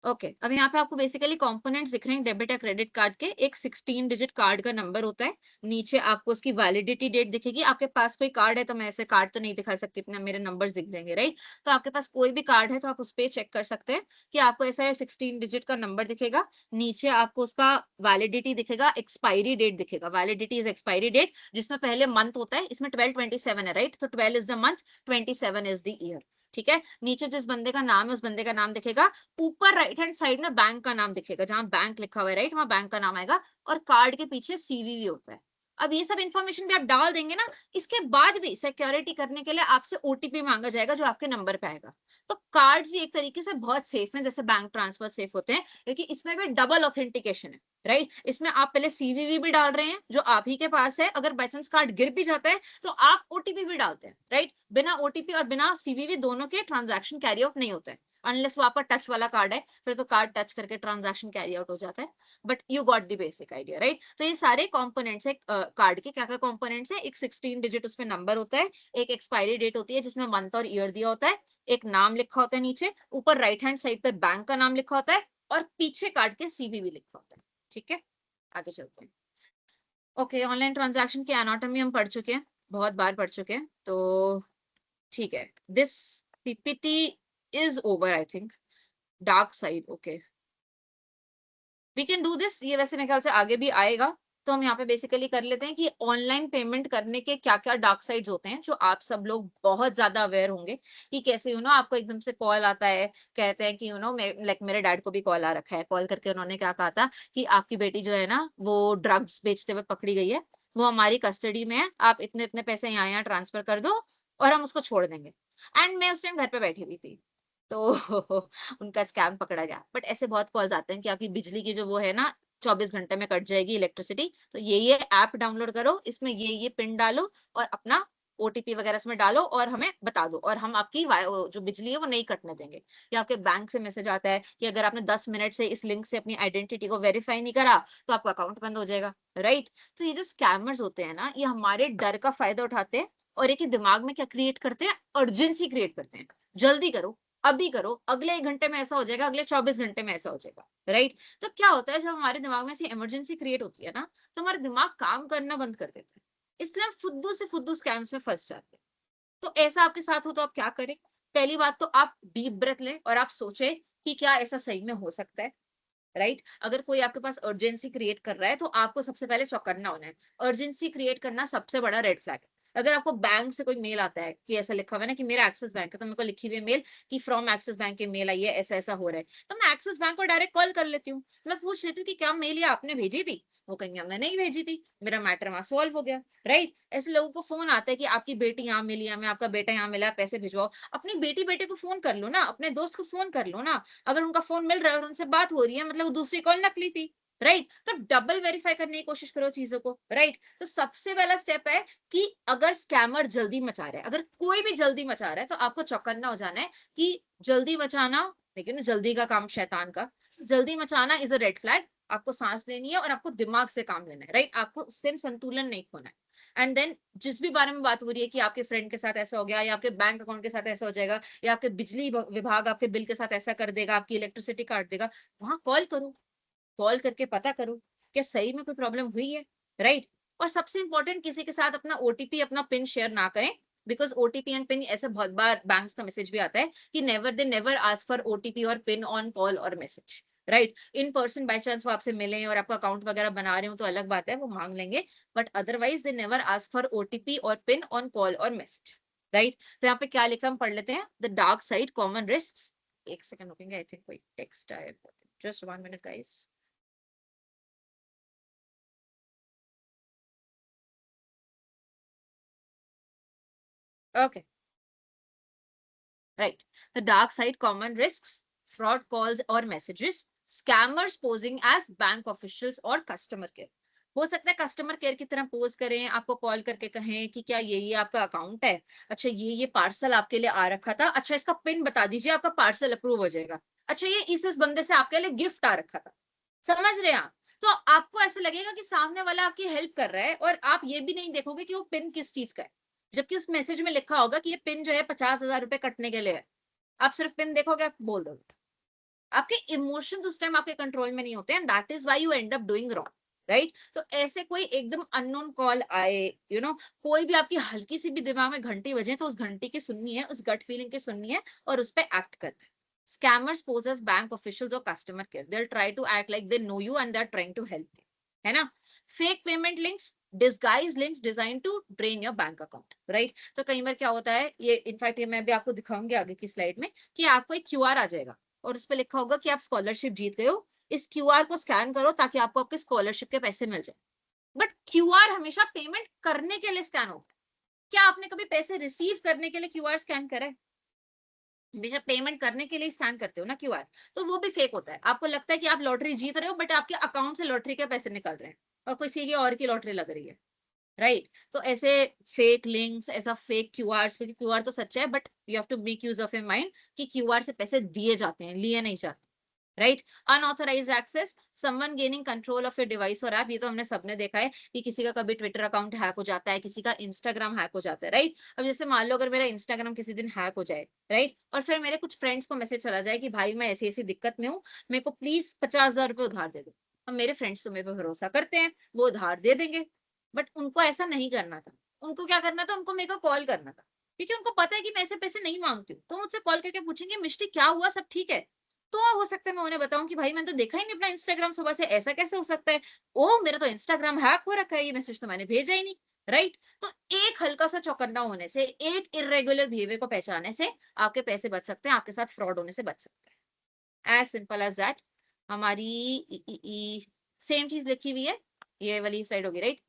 ओके, अब यहाँ पे आपको बेसिकली कंपोनेंट्स दिख रहे हैं डेबिट या क्रेडिट कार्ड के। एक 16 डिजिट कार्ड का नंबर होता है, नीचे आपको उसकी वैलिडिटी डेट दिखेगी। आपके पास कोई कार्ड है, तो मैं ऐसे कार्ड तो नहीं दिखा सकती, अपने मेरे नंबर्स दिख जाएंगे, राइट? तो आपके पास कोई भी कार्ड है तो आप उस पर चेक कर सकते हैं कि आपको ऐसा 16 डिजिट का नंबर दिखेगा। नीचे आपको उसका वैलिडिटी दिखेगा, एक्सपायरी डेट दिखेगा। वैलिडिटी इज एक्सपायरी डेट, जिसमें पहले मंथ होता है। इसमें 12/27 है, राइट? तो 12 is the month, 27 is the year, ठीक है? नीचे जिस बंदे का नाम है उस बंदे का नाम दिखेगा। ऊपर राइट हैंड साइड में बैंक का नाम दिखेगा, जहां बैंक लिखा हुआ है, राइट? वहां बैंक का नाम आएगा। और कार्ड के पीछे सीवीवी होता है। अब ये सब इंफॉर्मेशन भी आप डाल देंगे ना, इसके बाद भी सिक्योरिटी करने के लिए आपसे ओटीपी मांगा जाएगा, जो आपके नंबर पे आएगा। तो कार्ड्स भी एक तरीके से बहुत सेफ हैं, जैसे बैंक ट्रांसफर सेफ होते हैं, क्योंकि इसमें भी डबल ऑथेंटिकेशन है, राइट? इसमें आप पहले सीवीवी भी डाल रहे हैं जो आप ही के पास है। अगर बाई चांस कार्ड गिर भी जाता है तो आप ओटीपी भी डालते हैं, राइट? बिना ओटीपी और बिना सीवीवी दोनों के ट्रांजैक्शन कैरी आउट नहीं होता है, अनलेस वो आपका टच वाला कार्ड है, फिर तो कार्ड टच करके ट्रांजैक्शन कैरी आउट हो जाता है। But you got the basic idea, right? तो ये सारे कंपोनेंट्स है कार्ड के। क्या क्या कंपोनेंट्स है? एक 16 डिजिट उसमें नंबर होता है, एक एक्सपायरी डेट होती है जिसमें मंथ और ईयर दिया होता है, एक नाम लिखा होता है नीचे, ऊपर राइट हैंड साइड पे बैंक का नाम लिखा होता है, और पीछे काट के सीवी भी लिखा होता है। ठीक है, आगे चलते हैं। ओके, ऑनलाइन ट्रांजैक्शन की एनाटॉमी हम पढ़ चुके हैं, बहुत बार पढ़ चुके हैं, तो ठीक है। This PPT is over I think. Dark side, okay, we can do this. ये वैसे मेरे ख्याल से आगे भी आएगा। तो हम यहाँ पे बेसिकली कर लेते हैं कि ऑनलाइन पेमेंट करने के क्या क्या डार्क साइड्स होते हैं, जो आप सब लोग बहुत ज्यादा अवेयर होंगे कि कैसे आपको एकदम से कॉल आता है, कहते हैं कि लाइक मेरे डैड को भी कॉल आ रखा है, कॉल करके उन्होंने क्या कहा था कि आपकी बेटी जो है ना वो ड्रग्स बेचते हुए पकड़ी गई है, वो हमारी कस्टडी में है, आप इतने इतने पैसे यहाँ ट्रांसफर कर दो और हम उसको छोड़ देंगे। एंड मैं उस टाइम घर पे बैठी हुई थी, तो उनका स्कैम पकड़ा गया। बट ऐसे बहुत कॉल्स आते हैं कि आपकी बिजली की जो वो है ना 24 घंटे में कट जाएगी इलेक्ट्रिसिटी, तो ये ऐप डाउनलोड करो, इसमें ये पिन डालो और अपना ओटीपी वगैरह इसमें डालो और हमें बता दो, और हम आपकी जो बिजली है वो नहीं कटने देंगे। या आपके बैंक से मैसेज आता है कि अगर आपने 10 मिनट से इस लिंक से अपनी आइडेंटिटी को वेरीफाई नहीं करा तो आपका अकाउंट बंद हो जाएगा, राइट। तो ये जो स्कैमर्स होते हैं ना, ये हमारे डर का फायदा उठाते हैं और एक दिमाग में क्या क्रिएट करते हैं, अर्जेंसी क्रिएट करते हैं। जल्दी करो, अभी करो, अगले 1 घंटे में ऐसा हो जाएगा, अगले 24 घंटे में ऐसा हो जाएगा, राइट। तो क्या होता है, जब हमारे दिमाग में ऐसी इमरजेंसी क्रिएट होती है ना, तो हमारा दिमाग काम करना बंद कर देता है, इसलिए हम फुद्दू से फुद्दू स्कैम्स में फंस जाते हैं। तो ऐसा आपके साथ हो तो आप क्या करें? पहली बात तो आप डीप ब्रेथ लें और आप सोचें कि क्या ऐसा सही में हो सकता है, राइट। अगर कोई आपके पास अर्जेंसी क्रिएट कर रहा है तो आपको सबसे पहले चौकन्ना होना है। अर्जेंसी क्रिएट करना सबसे बड़ा रेड फ्लैग है। अगर आपको बैंक से कोई मेल आता है कि ऐसा लिखा हुआ है ना कि मेरा एक्सिस बैंक है, तो मेरे को लिखी हुई मेल कि फ्रॉम एक्सिस बैंक की मेल आई है, ऐसा ऐसा हो रहा है, तो मैं एक्सिस बैंक को डायरेक्ट कॉल कर लेती हूँ, मैं पूछ लेती हूँ कि क्या मेल ये आपने भेजी थी, वो कहेंगे हमने नहीं भेजी थी, मेरा मैटर वहां सॉल्व हो गया, राइट। ऐसे लोगों को फोन आता है कि आपकी बेटी यहाँ मिली है, मैं आपका बेटा यहाँ मिला, पैसे भिजवाओ। अपनी बेटी बेटे को फोन कर लो ना, अपने दोस्त को फोन कर लो ना, अगर उनका फोन मिल रहा है और उनसे बात हो रही है मतलब दूसरी कॉल नकली थी, राइट। तो डबल वेरीफाई करने की कोशिश करो चीजों को, राइट। तो सबसे पहला स्टेप है कि अगर स्कैमर जल्दी मचा रहा है, अगर कोई भी जल्दी मचा रहा है, तो आपको चौकन्ना हो जाना है कि जल्दी मचाना, लेकिन जल्दी का काम शैतान का, जल्दी मचाना इज अ रेड फ्लैग। आपको सांस लेनी है और आपको दिमाग से काम लेना है, राइट। आपको उससे संतुलन नहीं खोना है। एंड देन जिस भी बारे में बात हो रही है कि आपके फ्रेंड के साथ ऐसा हो गया, या आपके बैंक अकाउंट के साथ ऐसा हो जाएगा, या आपके बिजली विभाग आपके बिल के साथ ऐसा कर देगा, आपकी इलेक्ट्रिसिटी काट देगा, वहां कॉल करो, कॉल करके पता करो क्या सही में कोई प्रॉब्लम हुई है, राइट। और सबसे इंपॉर्टेंट, किसी के साथ अपना ओटीपी अपना पिन शेयर ना करें, बिकॉज ओटीपी एंड पिन ऐसे बहुत बार बैंक्स का मैसेज भी आता है कि नेवर आस्क फॉर ओटीपी और पिन ऑन कॉल और message, right. In person by chance वो आपसे मिले और आपका अकाउंट वगैरह बना रहे हो तो अलग बात है, वो मांग लेंगे, but otherwise they never ask for OTP और पिन ऑन कॉल और मैसेज, राइट। तो यहाँ पे क्या लिखा हम पढ़ लेते हैं, the dark side common risk. एक सेकंड रुकेंगे, आई थिंक कोई टेक्स्ट आया, just 1 minute guys. Okay, right. The dark side common risks, fraud calls or messages, scammers posing as bank officials और customer care. हो सकता है कस्टमर केयर की तरह पोज करें, आपको कॉल करके कहें कि क्या ये आपका अकाउंट है, अच्छा ये पार्सल आपके लिए आ रखा था, अच्छा इसका पिन बता दीजिए आपका पार्सल अप्रूव हो जाएगा, अच्छा ये इस बंदे से आपके लिए गिफ्ट आ रखा था, समझ रहे हैं आप। तो आपको ऐसा लगेगा कि सामने वाला आपकी हेल्प कर रहा है और आप ये भी नहीं देखोगे कि वो पिन किस चीज का है, जबकि उस मैसेज में लिखा होगा कि ये पिन जो है 50,000 रुपए कटने के लिए है। आप सिर्फ पिन देखोगे, आप बोल दोगे। आपके इमोशंस उस टाइम आपके कंट्रोल में नहीं होते हैं, that is why you and up doing wrong, right. तो ऐसे कोई एकदम अननोन कॉल आए, कोई भी आपकी हल्की सी भी दिमाग में घंटी बजे, तो उस घंटी की सुननी है, उस गट फीलिंग की सुननी है और उस पर एक्ट करना है। Scammers pose as bank officials or customer care. They'll try to act like they know you and they're trying to help you. है ना? Fake payment links, disguise links designed to drain your bank account, right? तो कई बार क्या होता है, ये इनफैक्ट ये मैं भी आपको दिखाऊंगी आगे की स्लाइड में, कि आपको एक क्यूआर आ जाएगा और उस पर लिखा होगा कि आप स्कॉलरशिप जीत गए हो, इस क्यूआर को स्कैन करो ताकि आपको आपके स्कॉलरशिप के पैसे मिल जाए। बट क्यूआर हमेशा पेमेंट करने के लिए स्कैन होता है। क्या आपने कभी पैसे रिसीव करने के लिए क्यूआर स्कैन करा है? जब पेमेंट करने के लिए स्कैन करते हो ना क्यूआर, तो वो भी फेक होता है। आपको लगता है कि आप लॉटरी जीत रहे हो, बट आपके अकाउंट से लॉटरी के पैसे निकल रहे हैं और किसी की और की लॉटरी लग रही है, राइट। तो ऐसे फेक लिंक्स, ऐसा फेक क्यूआर, क्योंकि क्यूआर तो सच्चा है but you have to make use of your mind कि क्यूआर से पैसे दिए जाते हैं, लिए नहीं जाते, right. Unauthorised access, someone gaining control of your device और ऐप, ये तो हमने सबने देखा है कि किसी का कभी ट्विटर अकाउंट हैक हो जाता है, किसी का इंस्टाग्राम हैक हो जाता है, राइट। अब जैसे मान लो अगर मेरा इंस्टाग्राम किसी दिन हैक हो जाए, राइट, और फिर मेरे कुछ फ्रेंड्स को मैसेज चला जाए कि भाई मैं ऐसी ऐसी दिक्कत में हूँ, मेरे को प्लीज 50,000 रुपए उधार दे दो। अब मेरे फ्रेंड्स तो मेरे पे भरोसा करते हैं, वो उधार दे देंगे, बट उनको ऐसा नहीं करना था। उनको क्या करना था, उनको मेरे को कॉल करना था, क्योंकि उनको पता है कि मैं ऐसे पैसे नहीं मांगती हूँ। तो मुझसे कॉल करके पूछेंगे मिष्टी क्या हुआ, सब ठीक है? तो हो सकता है मैं उन्हें बताऊं कि भाई मैंने तो देखा ही नहीं अपना इंस्टाग्राम सुबह से, ऐसा कैसे हो सकता है? ओ मेरा तो इंस्टाग्राम हैक हो रखा है, ये मैसेज तो मैंने भेजा ही नहीं, राइट। तो एक हल्का सा चौकन्ना होने से, एक इरेगुलर बिहेवियर को पहचानने से आपके पैसे बच सकते हैं, आपके साथ फ्रॉड होने से बच सकते हैं, एज सिंपल एज दैट। हमारी सेम चीज लिखी हुई है, ये वाली स्लाइड होगी, right.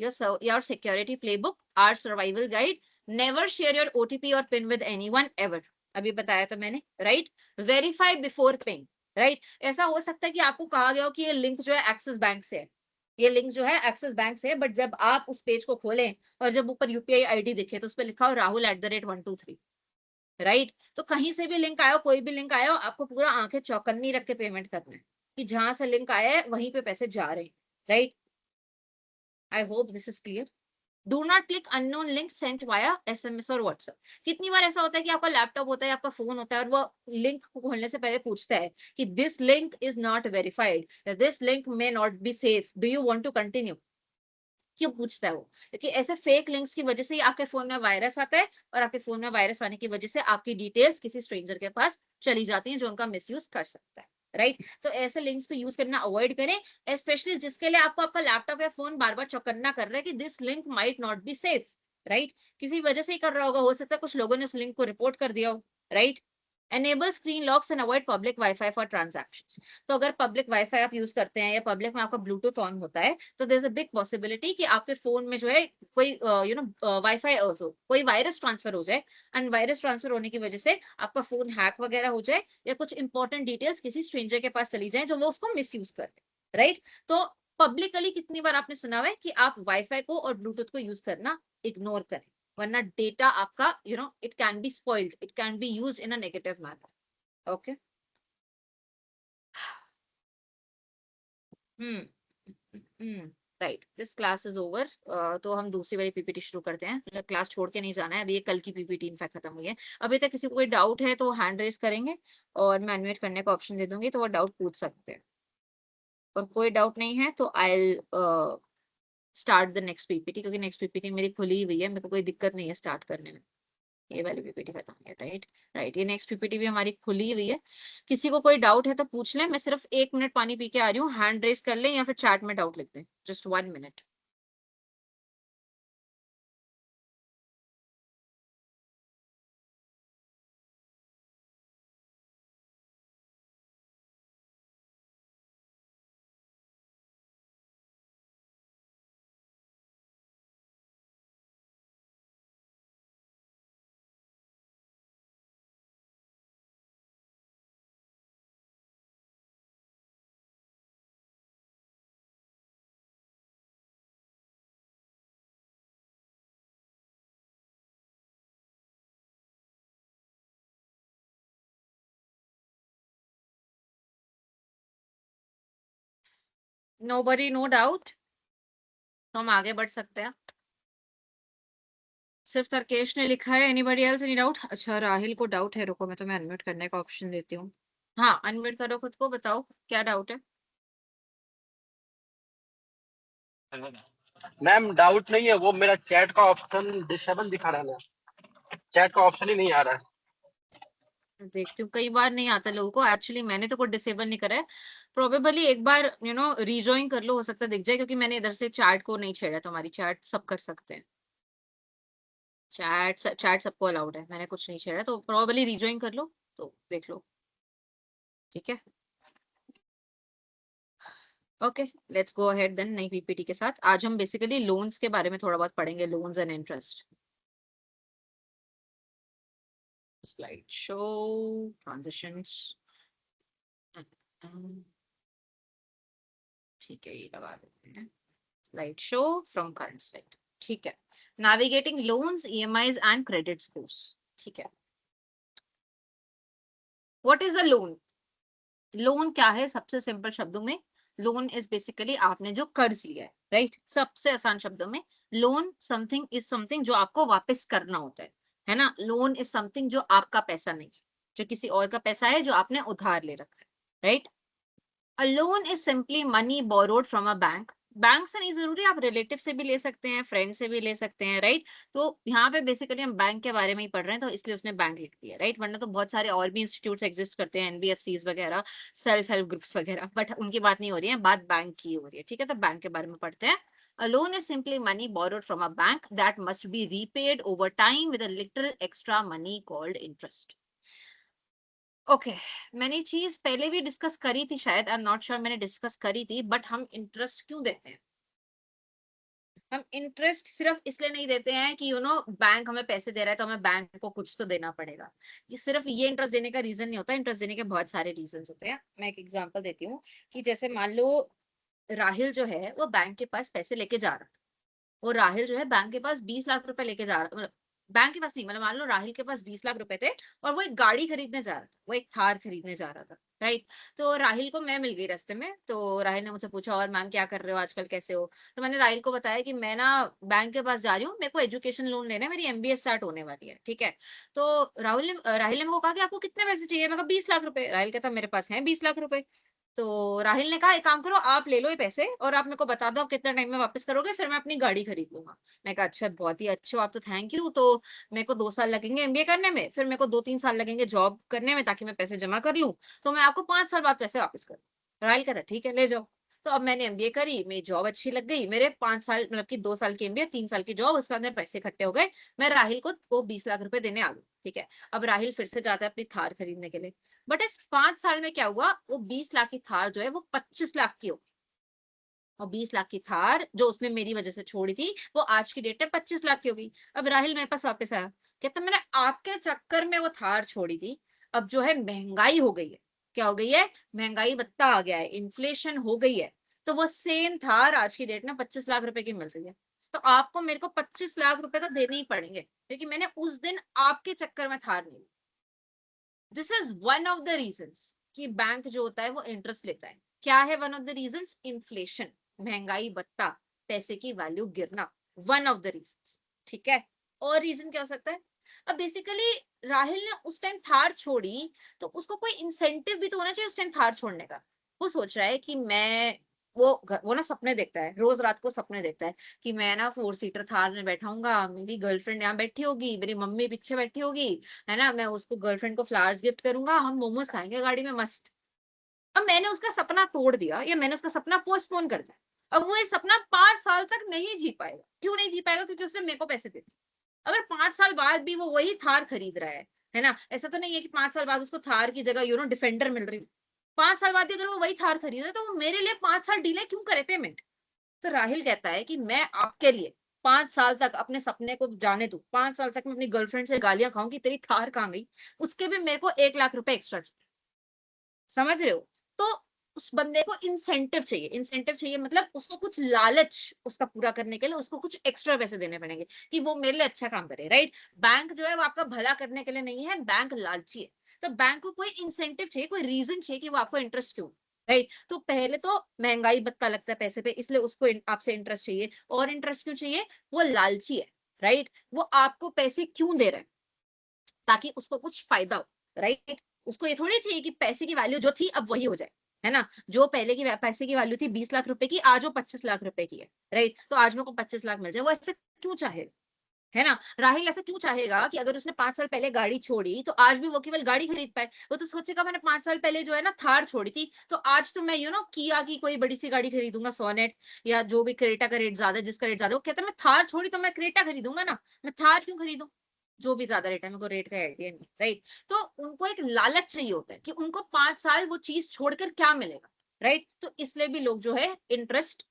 Your security playbook, our survival guide, never share your OTP और पिन विद एनीवन एवर, अभी बताया था मैंने, right. Verify before paying, right. ऐसा हो सकता है कि आपको कहा गया हो कि ये लिंक जो है एक्सिस बैंक से है, ये लिंक जो है एक्सिस बैंक से है, बट जब आप उस पेज को खोलें और जब ऊपर यूपीआई आईडी दिखे तो उस पर लिखा हो rahul@123, राइट। तो कहीं से भी लिंक आया हो, कोई भी लिंक आया हो, आपको पूरा आंखें चौकन्नी रख के पेमेंट करना है कि जहां से लिंक आया है वहीं पे पैसे जा रहे हैं, right. I hope this is clear. Do not click unknown link sent via SMS और व्हाट्सएप। कितनी बार ऐसा होता है कि आपका लैपटॉप होता है, आपका फोन होता है, और वो लिंक को खोलने से पहले पूछता है कि this link is not verified, this link may not be safe, do you want to continue. क्यों पूछता है वो? क्योंकि ऐसे फेक लिंक्स की वजह से ही आपके फोन में वायरस आता है, और आपके फोन में वायरस आने की वजह से आपकी डिटेल्स किसी स्ट्रेंजर के पास चली जाती हैं जो उनका मिसयूज कर सकता है, राइट। तो ऐसे लिंक्स को यूज करना अवॉइड करें, स्पेशली जिसके लिए आपको आपका लैपटॉप या फोन बार बार चौकन्ना कर रहा है कि this link might not be safe, right. किसी वजह से ही कर रहा होगा, हो सकता है कुछ लोगों ने उस लिंक को रिपोर्ट कर दिया हो, right. Enable screen locks and avoid public Wi-Fi for transactions. तो अगर पब्लिक वाईफाई आप यूज करते हैं या पब्लिक में आपका ब्लूटूथ ऑन होता है, तो there is a big possibility कि आपके फोन में जो है कोई वाईफाई कोई वायरस ट्रांसफर हो जाए, एंड वायरस ट्रांसफर होने की वजह से आपका फोन हैक वगैरह हो जाए, या कुछ इंपॉर्टेंट डिटेल्स किसी स्ट्रेंजर के पास चली जाए जो वो उसको मिस यूज करे, राइट। तो पब्लिकली कितनी बार आपने सुना हुआ है कि आप वाईफाई को और ब्लूटूथ को यूज करना इग्नोर करें, वरना डेटा आपका it can be spoiled, it can be used in a negative manner, okay. Right, this class is over. तो हम दूसरी वाली पीपीटी शुरू करते हैं, क्लास छोड़ के नहीं जाना है, अभी ये कल की पीपीटी इनफैक्ट खत्म हुई है। अभी तक किसी को कोई डाउट है तो हैंड रेज करेंगे, और मैं अनम्यूट करने का ऑप्शन दे दूंगी तो वो डाउट पूछ सकते हैं, और कोई डाउट नहीं है तो I start the next PPT, क्योंकि नेक्स्ट पीपीटी मेरी खुली हुई है, मेरे को कोई दिक्कत नहीं है स्टार्ट करने में। ये वाली पीपीटी खत्म है, राइट। राइट, ये नेक्स्ट पीपीटी भी हमारी खुली हुई है। किसी को कोई डाउट है तो पूछ लें, मैं सिर्फ 1 मिनट पानी पी के आ रही हूँ, हैंड रेस कर लें या फिर चैट में डाउट लिख दें, just 1 minute. Nobody, no doubt, तो हम आगे बढ़ सकते हैं। सिर्फ तरकेश ने लिखा है, एनीबॉडी एल्स एनी डाउट? अच्छा, राहिल को डाउट है, रुको मैं तुम्हें अनम्यूट करने का ऑप्शन देती हूँ। हाँ, अनम्यूट करो खुद को, बताओ क्या डाउट है। मैम डाउट नहीं है, वो मेरा चैट का ऑप्शन डिसेबल दिखा रहा है ना, चैट का ऑप्शन ही नहीं आ रहा है। देखती हूँ, कई बार नहीं आता लोगों को, एक्चुअली मैंने तो कोई डिसेबल नहीं करा है, प्रोबेबली एक बार रीजॉइन कर लो, हो सकता है दिख जाए, क्योंकि मैंने इधर से चैट को नहीं छेड़ा, तुम्हारी चैट सब कर सकते हैं, चैट सबको अलाउड है, मैंने कुछ नहीं छेड़ा, तो प्रोबेबली रीजॉइन कर लो तो देख लो, ठीक है। Okay, let's go ahead then नई पीपीटी के साथ। आज हम बेसिकली लोन्स के बारे में थोड़ा बहुत पढ़ेंगे, loans and interest. Slide show, transitions, ठीक है, ये लगा देते हैं, slide show from current slide, ठीक है। Navigating loans, EMIs and credit scores, ठीक है। What is a loan? Loan क्या है? सबसे सिंपल शब्दों में लोन इज बेसिकली आपने जो कर्ज लिया है, राइट? सबसे आसान शब्दों में लोन समथिंग इज समथिंग जो आपको वापस करना होता है ना? लोन इज समथिंग जो आपका पैसा नहीं है, जो किसी और का पैसा है, जो आपने उधार ले रखा है, right? A loan is simply money borrowed from a bank. Bank से नहीं जरूरी, आप रिलेटिव से भी ले सकते हैं, फ्रेंड से भी ले सकते हैं, राइट? तो यहाँ पे बेसिकली हम बैंक के बारे में ही पढ़ रहे हैं, तो इसलिए उसने बैंक लिख दिया, राइट? वरना तो बहुत सारे और भी इंस्टीट्यूट्स एग्जिस्ट करते हैं, एनबीएफसीज वगैरह, सेल्फ हेल्प ग्रुप्स वगैरह, बट उनकी बात नहीं हो रही है, बात बैंक की हो रही है, ठीक है? तो बैंक के बारे में पढ़ते हैं. A loan is simply money borrowed from a bank that must be repaid over time with a little extra money called interest. Okay मैंने चीज पहले भी डिस्कस करी थी शायद, आई एम नॉट श्योर मैंने डिस्कस करी थी, बट हम इंटरेस्ट क्यों देते हैं? हम इंटरेस्ट सिर्फ इसलिए नहीं देते हैं कि बैंक हमें पैसे दे रहा है तो हमें बैंक को कुछ तो देना पड़ेगा. ये सिर्फ ये इंटरेस्ट देने का रीजन नहीं होता. इंटरेस्ट देने के बहुत सारे रीजन होते हैं. मैं एक एग्जांपल देती हूँ कि जैसे मान लो राहिल जो है वो बैंक के पास पैसे लेके जा रहा था. वो राहिल जो है बैंक के पास 20 लाख रुपए लेके जा रहा, मतलब बैंक के पास नहीं, मतलब मान लो राहिल के पास 20 लाख रुपए थे और वो एक गाड़ी खरीदने जा रहा था, वो एक थार खरीदने जा रहा था, राइट? तो राहिल को मैं मिल गई रास्ते में, तो राहिल ने मुझसे पूछा और मैम क्या कर रहे हो आजकल, कैसे हो? तो मैंने राहिल को बताया कि मैं ना बैंक के पास जा रही हूँ, मेरे को एजुकेशन लोन लेना है, मेरी एमबीए स्टार्ट होने वाली है, ठीक है? तो राहिल ने मेरे को कहा कि आपको कितने पैसे चाहिए? मैं कहा 20 लाख रुपए. राहिल कहता मेरे पास है 20 लाख रुपए. तो राहिल ने कहा एक काम करो, आप ले लो ये पैसे और आप मेरे को बता दो आप कितना टाइम में वापस करोगे, फिर मैं अपनी गाड़ी खरीद लूंगा. मैं कहा अच्छा, बहुत ही अच्छे हो आप तो, थैंक यू. तो मेरे को 2 साल लगेंगे एमबीए करने में, फिर मेरे को 2-3 साल लगेंगे जॉब करने में ताकि मैं पैसे जमा कर लूं, तो मैं आपको 5 साल बाद पैसे वापस कर. राहिल कहता ठीक है ले जाओ. तो अब मैंने एमबीए करी, मेरी जॉब अच्छी लग गई, मेरे 5 साल मतलब कि 2 साल की एमबीए, 3 साल की जॉब, उसके बाद मेरे पैसे इकट्ठे हो गए, मैं राहिल को वो 20 लाख रुपए देने आ गई, ठीक है? अब राहिल फिर से जाता है अपनी थार खरीदने के लिए, बट इस 5 साल में क्या हुआ, वो 20 लाख की थार जो है वो 25 लाख की हो. और 20 लाख की थार जो उसने मेरी वजह से छोड़ी थी वो आज की डेट में 25 लाख की हो गई. अब राहिल मेरे पास वापस आया, कहता मैंने आपके चक्कर में वो थार छोड़ी थी, अब जो है महंगाई हो गई है. क्या हो गई है? महंगाई भत्ता आ गया है, इन्फ्लेशन हो गई है, तो वो सेम थार आज की डेट में 25 लाख रुपए की मिल रही है. तो आपको मेरे को 25 लाख रुपए तो देने ही पड़ेंगे क्योंकि मैंने उस दिन आपके चक्कर में थार नहीं. This is one of the reasons कि बैंक जो होता है वो इंटरेस्ट लेता है. क्या है one of the reasons? Inflation, महंगाई भत्ता, पैसे की वैल्यू गिरना, वन ऑफ द रीजंस, ठीक है? और रीजन क्या हो सकता है? अब बेसिकली राहिल ने उस टाइम थार छोड़ी तो उसको कोई इंसेंटिव भी तो होना चाहिए उस टाइम थार छोड़ने का. वो सोच रहा है कि मैं वो ना सपने देखता है, रोज रात को सपने देखता है कि मैं ना 4 सीटर थार में बैठाऊंगा, मेरी गर्लफ्रेंड यहाँ बैठी होगी, मेरी मम्मी पीछे बैठी होगी, है ना, मैं उसको गर्लफ्रेंड को फ्लावर्स गिफ्ट करूंगा, हम मोमोज खाएंगे गाड़ी में मस्त. अब मैंने उसका सपना तोड़ दिया या मैंने उसका सपना पोस्टपोन कर दिया. अब वो ये सपना 5 साल तक नहीं जी पाएगा. क्यों नहीं जी पाएगा? क्योंकि उसने मेरे को पैसे दे दिए. अगर 5 साल बाद भी वो वही थार खरीद रहा है ना, ऐसा तो नहीं है कि 5 साल बाद उसको थार की जगह डिफेंडर मिल रही. 5 साल बाद भी अगर वो वही थार खरीद रहा है तो वो मेरे लिए 5 साल डिले क्यों करे पेमेंट? तो राहिल कहता है कि मैं आपके लिए 5 साल तक अपने सपने को जाने दूं, 5 साल तक मैं अपनी गर्लफ्रेंड से गालियां खाऊं कि तेरी थार कहाँ गई, उसके भी मेरे को 1 लाख रुपए एक्स्ट्रा चाहिए. समझ रहे हो? तो उस बंदे को इंसेंटिव चाहिए. इंसेंटिव चाहिए मतलब उसको कुछ लालच उसका पूरा करने के लिए उसको कुछ एक्स्ट्रा पैसे देने पड़ेंगे कि वो मेरे लिए अच्छा काम करे, राइट? बैंक जो है वो आपका भला करने के लिए नहीं है, बैंक लालची है. तो बैंक को कोई इंसेंटिव चाहिए, कोई रीजन चाहिए कि वो आपको इंटरेस्ट क्यों, राइट? तो पहले तो महंगाई भत्ता लगता है पैसे पे, इसलिए उसको आपसे इंटरेस्ट चाहिए. और इंटरेस्ट क्यों चाहिए? वो लालची है, राइट? वो आपको पैसे क्यों दे रहा है? ताकि उसको कुछ फायदा हो, राइट? उसको ये थोड़ी चाहिए कि पैसे की वैल्यू जो थी अब वही हो जाए, है ना? जो पहले की पैसे की वैल्यू थी 20 लाख रुपए की, आज वो 25 लाख रुपए की है, राइट? तो आज मेरे को 25 लाख मिल जाए, वो ऐसे क्यों चाहे, है ना? राहिल ऐसा क्यों चाहेगा कि अगर उसने 5 साल पहले गाड़ी छोड़ी तो आज भी वो केवल गाड़ी खरीद पाए? वो तो सोचेगा मैंने 5 साल पहले जो है ना थार छोड़ी थी, तो आज तो मैं किया की कोई बड़ी सी गाड़ी खरीदूंगा, सोनेट या जो भी, क्रेटा का रेट ज्यादा है, जिसका रेट ज्यादा है, वो कहता है मैं थार छोड़ी तो मैं क्रेटा खरीदूंगा ना, मैं थार क्यों खरीदूं जो भी ज्यादा रेट है, मेरे को रेट का आइडिया नहीं, राइट? तो उनको एक लालच चाहिए होता है कि उनको 5 साल वो चीज छोड़कर क्या मिलेगा, राइट? तो इसलिए भी लोग जो है इंटरेस्ट,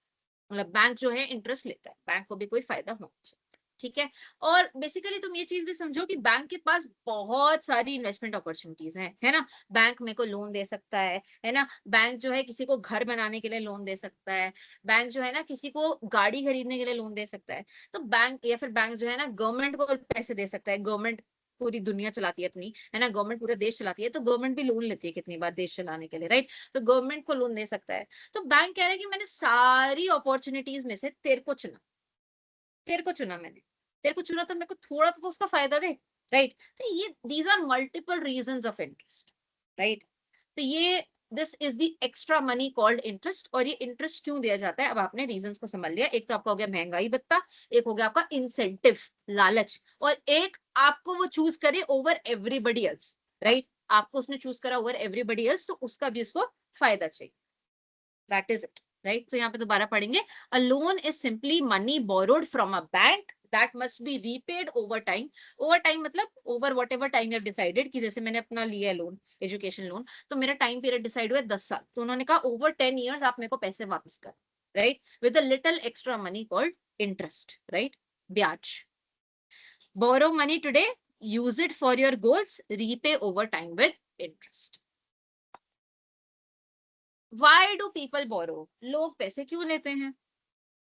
मतलब बैंक जो है इंटरेस्ट लेता है, बैंक को भी कोई फायदा होना चाहिए, ठीक है? और बेसिकली तुम ये चीज भी समझो कि बैंक के पास बहुत सारी इन्वेस्टमेंट अपॉर्चुनिटीज हैं, है ना? बैंक मेरे को लोन दे सकता है ना? बैंक जो है किसी को घर बनाने के लिए लोन दे सकता है, बैंक जो है ना किसी को गाड़ी खरीदने के लिए लोन दे सकता है. तो बैंक या फिर बैंक जो है ना गवर्नमेंट को पैसे दे सकता है, गवर्नमेंट पूरी दुनिया चलाती है अपनी, है ना, गवर्नमेंट पूरा देश चलाती है, तो गवर्नमेंट भी लोन लेती है कितनी बार देश चलाने के लिए, राइट? तो गवर्नमेंट को लोन दे सकता है। तो बैंक कह रहा है कि मैंने सारी अपॉर्चुनिटीज में से तेरे को चुना, तेरे को चुना मैंने, तेरे को चुना तो मेरे को थोड़ा तो उसका फायदा दे, राइट? तो ये these are multiple reasons of interest, right? तो ये this is the extra money called interest. और ये इंटरेस्ट क्यों दिया जाता है, अब आपने रीजंस को समझ लिया। एक तो आपका हो गया महंगाई भत्ता, एक हो गया आपका इंसेंटिव, लालच, और एक आपको वो चूज करे ओवर एवरीबडी एल्स, राइट? आपको उसने चूज करा ओवर एवरीबडी एल्स, तो उसका भी उसको फायदा चाहिए। That is it, right? तो यहाँ पे दोबारा पढ़ेंगे, a loan is simply money borrowed from a bank that must be repaid over time। over time मतलब over whatever time you have decided, कि जैसे मैंने अपना लिया है लोन, एजुकेशन लोन, तो मेरा टाइम पीरियड डिसाइड हुआ है 10 साल, तो उन्होंने कहा ओवर 10 years आप मेरे को पैसे वापस कर, right? With a little extra money called interest, right? ब्याज। borrow money today, use it for your goals, repay over time with interest। Why do people borrow? लोग पैसे क्यों लेते हैं?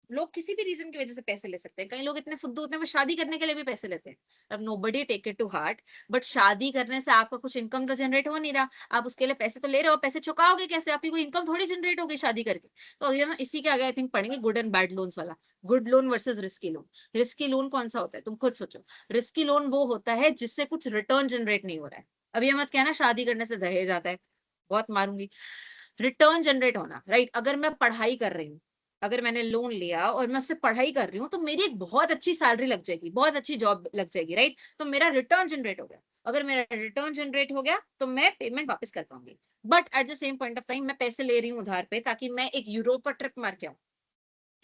लोग किसी भी रीजन की वजह से पैसे ले सकते हैं। कई लोग इतने फुद्दू होते हैं वो शादी करने के लिए भी पैसे लेते हैं। अब nobody take it to heart, but शादी करने से आपका कुछ इनकम तो जनरेट हो नहीं रहा, आप उसके लिए पैसे तो ले रहे हो, पैसे चुकाओगे कैसे? आपकी कोई इनकम थोड़ी जनरेट होगी शादी करके। तो अभी हम इसी के आगे आई थिंक पढ़ेंगे गुड एंड बैड लोन्स वाला, good loan versus risky loan. Risky loan कौन सा होता है, तुम खुद सोचो। रिस्की लोन वो होता है जिससे कुछ रिटर्न जनरेट नहीं हो रहा है। अभी हम मत कहना शादी करने से दहेज आता है, बहुत मारूंगी। रिटर्न जनरेट होना, राइट? अगर मैं पढ़ाई कर रही हूँ, अगर मैंने लोन लिया और मैं उससे पढ़ाई कर रही हूँ, तो मेरी एक बहुत अच्छी सैलरी लग जाएगी, बहुत अच्छी जॉब लग जाएगी, राइट? तो मेरा रिटर्न जनरेट हो गया। अगर मेरा रिटर्न जनरेट हो गया तो मैं पेमेंट वापस कर पाऊंगी। But at the same point of time मैं पैसे ले रही हूँ उधार पे ताकि मैं एक यूरोप का ट्रिप मार के आऊँ,